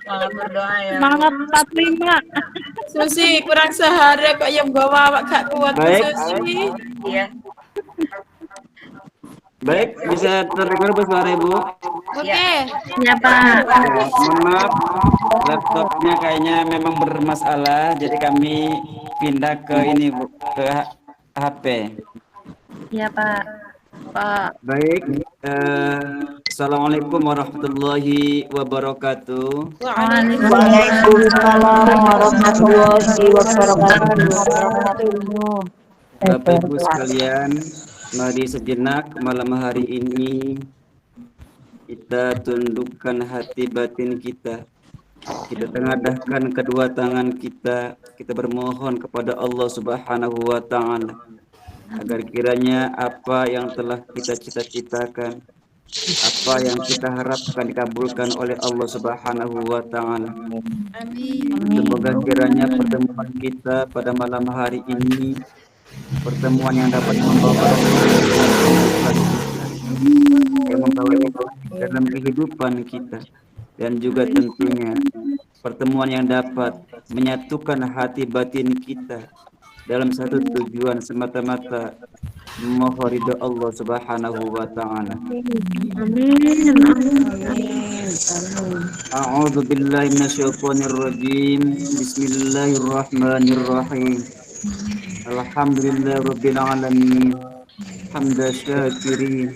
Semangat berdoa ya. Semangat 45. Susi kurang sehari kok yang bawa awak gak kuat. Baik. Susi. Iya. Baik, bisa terdengar Bu suara Ibu? Oke. Ya Pak. Mohon maaf, laptopnya kayaknya memang bermasalah, jadi kami pindah ke ini Bu, ke HP. Ya Pak. Pak. Baik, Assalamualaikum warahmatullahi wabarakatuh. Waalaikumsalam warahmatullahi wabarakatuh. Bapak Ibu sekalian, mari sejenak malam hari ini kita tundukkan hati batin kita. Kita tengadahkan kedua tangan kita bermohon kepada Allah Subhanahu wa taala agar kiranya apa yang telah kita cita-citakan, apa yang kita harapkan dikabulkan oleh Allah Subhanahu wa taala. Semoga kiranya pertemuan kita pada malam hari ini pertemuan yang dapat membawa yang membawa dalam kehidupan kita, dan juga tentunya pertemuan yang dapat menyatukan hati batin kita dalam satu tujuan semata-mata memohon ridho Allah Subhanahu wa taala. Amin. A'udzu billahi minasyaitonir rajim. Bismillahirrahmanirrahim. Alhamdulillahirabbil alamin. Hamdan syakirin,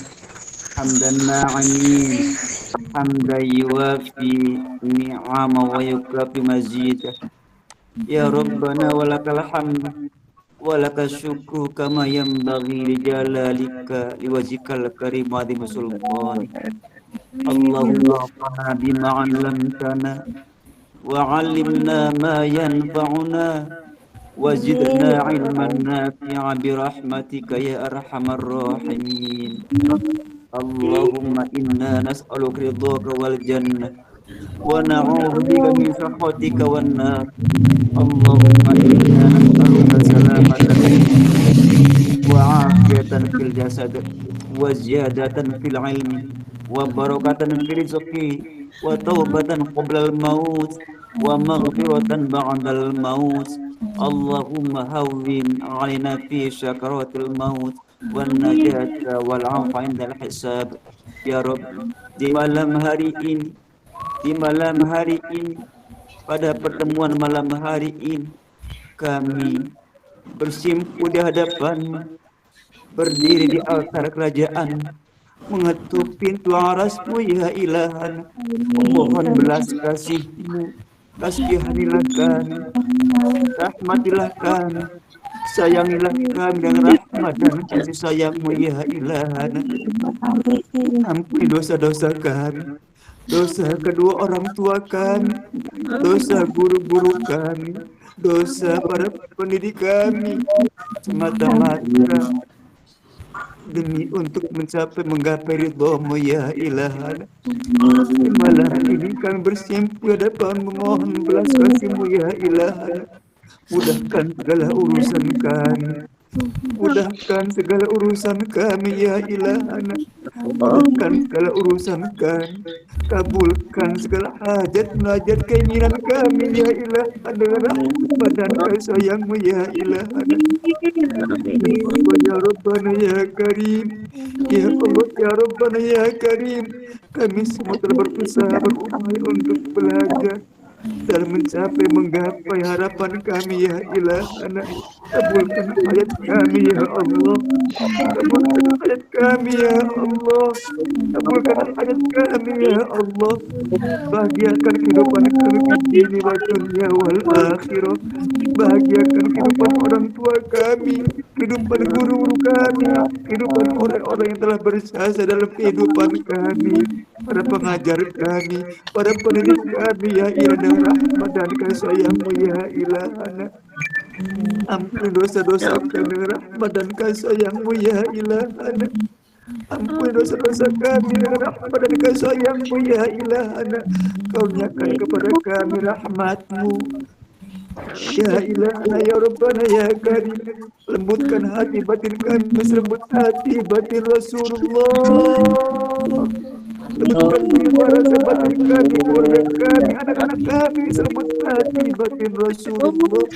hamdan na'imin, hamdan yuwafi ni'ama wa yukafi mazidah. Ya Rabbana walakal hamd walakal syukru kama yanbaghi li jalalika liwajhikal karim wa adhim sultani. Allahumma fa'na bima 'allamtana wa 'allimna ma yanfa'una wazidna ilman nafi'a birahmatika ya arhamar rahimin. Allahumma inna nas'aluka ridhaka wal jannah wa na'udzu bika min sakhatika wan nar. Allahumma inna nas'aluka salamatan wa afiyatan fil jasad wa ziyadatan fil ilmi wa barakatan fil rizqi wa taubatan qabla al maut wa maghfiratan ba'da al maut. Allahumma hawwin 'alaina fi sakaratil maut wan najata wal 'afwa 'indal hisab. Ya Rabb, di malam hari ini pada pertemuan malam hari ini kami bersimpu di hadapan, berdiri di altar kerajaan, mengetuk pintu arasmu ya ilahan, memohon belas kasih-Mu. Kasihanilah kami, rahmatilah kami, sayangilah kami dengan rahmat dan kasih sayang-Mu ya ilahan. Ampuni dosa-dosa kami, dosa kedua orang tua kami, dosa guru-guru kami, dosa para pendidik kami, semata-mata demi untuk menggapai ridho-Mu ya ilahana. Di malam ini kami bersimpuh hadapan memohon belas kasih-Mu ya ilahana. Mudahkan segala urusan kami. Mudahkan segala urusan kami ya ilahana. Mudahkan segala urusan kami. Kabulkan segala hajat keinginan kami ya ilahana. Rahmat dan kasih sayang-Mu ya ilahana. Ya Rabbana ya Karim. Ya Allah ya Rabbana ya Karim. Kami semua telah berusaha berupaya untuk belajar dan menggapai harapan kami ya ilahana. Kabulkan hajat kami ya Allah. Kabulkan hajat kami ya Allah. Kabulkan hajat kami ya Allah. Bahagiakan kehidupan kami di dunia wa dunia wal akhirah. Bahagiakan kehidupan orang tua kami, kehidupan guru-guru kami, kehidupan orang-orang yang telah berjasa dalam kehidupan kami, para pengajar kami, para pendidik kami ya ilahana. Rahmat dan kasih sayang-Mu ya ilahana. Ampuni dosa-dosa kami, rahmat dan kasih sayang-Mu ya ilahana. Ampuni dosa-dosa kami, rahmat dan kasih sayang-Mu ya ilahana. Kurniakan kepada kami rahmat-Mu ya ilahana ya Rabbana ya Karim. Lembutkan hati batin kami selembut hati batin Rasulullah. Lembutkan jiwa rasa batin kami, keluarga kami, anak-anak kami selembut hati batin Rasulullah.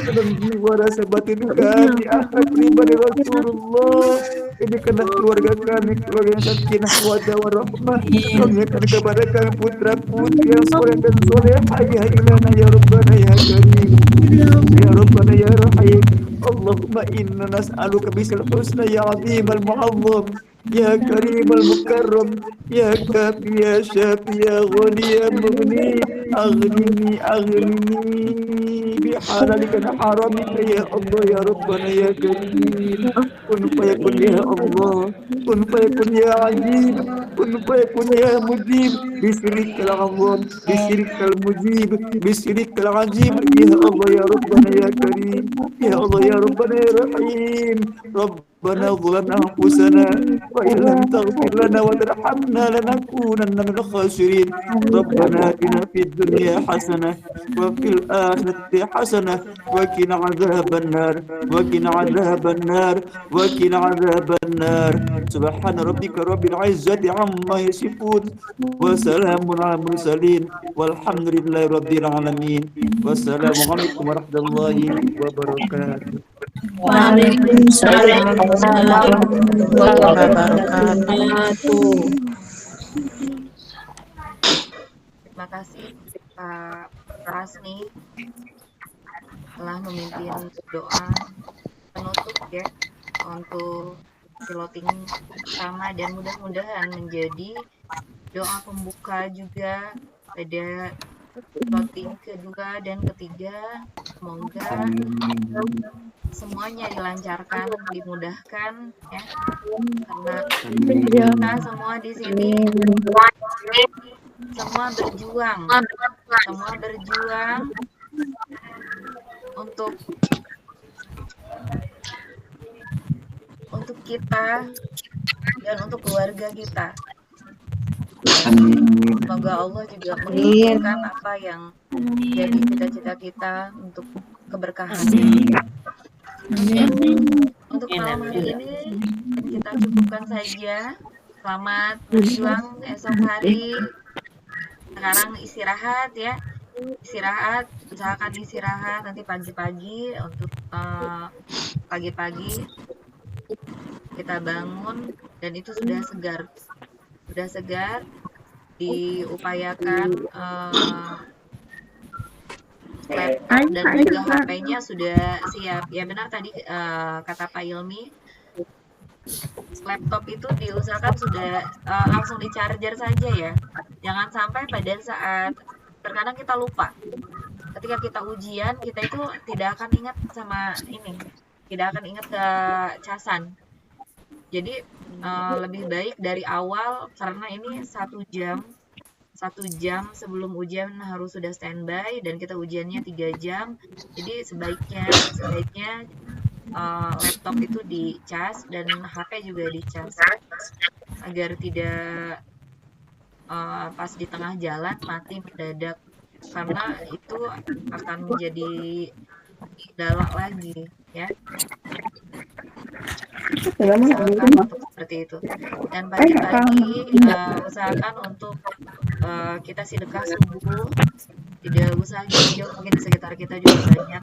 Dalam jiwa rasa batin kami akhlak pribadi Rasulullah. Jadikanlah keluarga kami keluarga yang sakinah mawaddah warahmah. Kurniakan kepada kami putra putri yang soleh dan solehah ya ilahana ya Rabbana ya Karim. Ya Rabbana ya Rahim. Allahumma inna nas'aluka bismil husna ya azim al-mu'azzam ya karim al-mukarram ya kafi ya syafi ya ghani ya mughni aghnini bihalalika na haramika ya Allah ya Rabbana ya Karim. Kun fayakun ya Allah, kun fayakun ya Azim, kun fayakun ya Mujib, bisyrikal azam, bisyrikal mujib, bisyrikal azim ya Allah ya Rabbana ya Karim. Ya Allah ya Rabbana ya Rahim. ربنا ظلمنا أنفسنا وإن لم تغفر لنا وترحمنا لنكونن من الخاسرين. ربنا آتنا في الدنيا حسنة وفي الآخرة حسنة وقنا عذاب النار وقنا عذاب النار وقنا عذاب النار. سبحان ربك رب العزة عما يصفون وسلام على المرسلين والحمد لله رب العالمين. والسلام عليكم ورحمة الله وبركاته. Waalaikumsalam warahmatullahi wabarakatuh. Terima kasih Pak Rasmi telah memimpin doa penutup ya untuk piloting pertama dan mudah-mudahan menjadi doa pembuka juga pada piloting kedua dan ketiga. Semoga semuanya dilancarkan, dimudahkan ya, karena kita semua di sini semua berjuang untuk kita dan untuk keluarga kita. Semoga Allah juga mengabulkan apa yang jadi cita-cita kita untuk keberkahan. Untuk malam hari ini kita cukupkan saja. Selamat berjuang esok hari. Sekarang istirahat ya. Istirahat, usahakan istirahat nanti pagi-pagi. Untuk pagi-pagi kita bangun dan itu sudah segar. Sudah segar, diupayakan laptop dan juga HP-nya sudah siap. Ya benar tadi kata Pak Ilmi, laptop itu diusahakan sudah langsung di charger saja ya. Jangan sampai pada saat terkadang kita lupa. Ketika kita ujian, kita itu tidak akan ingat sama ini, tidak akan ingat ke casan. Jadi lebih baik dari awal, karena ini 1 jam sebelum ujian harus sudah standby dan kita ujiannya 3 jam. Jadi sebaiknya laptop itu dicas dan HP juga dicas agar tidak pas di tengah jalan mati mendadak, karena itu akan menjadi galak lagi ya. Usahakan untuk seperti itu. Dan pagi-pagi usahakan untuk kita sedekah subuh, tidak usah jauh-jauh, mungkin di sekitar kita juga banyak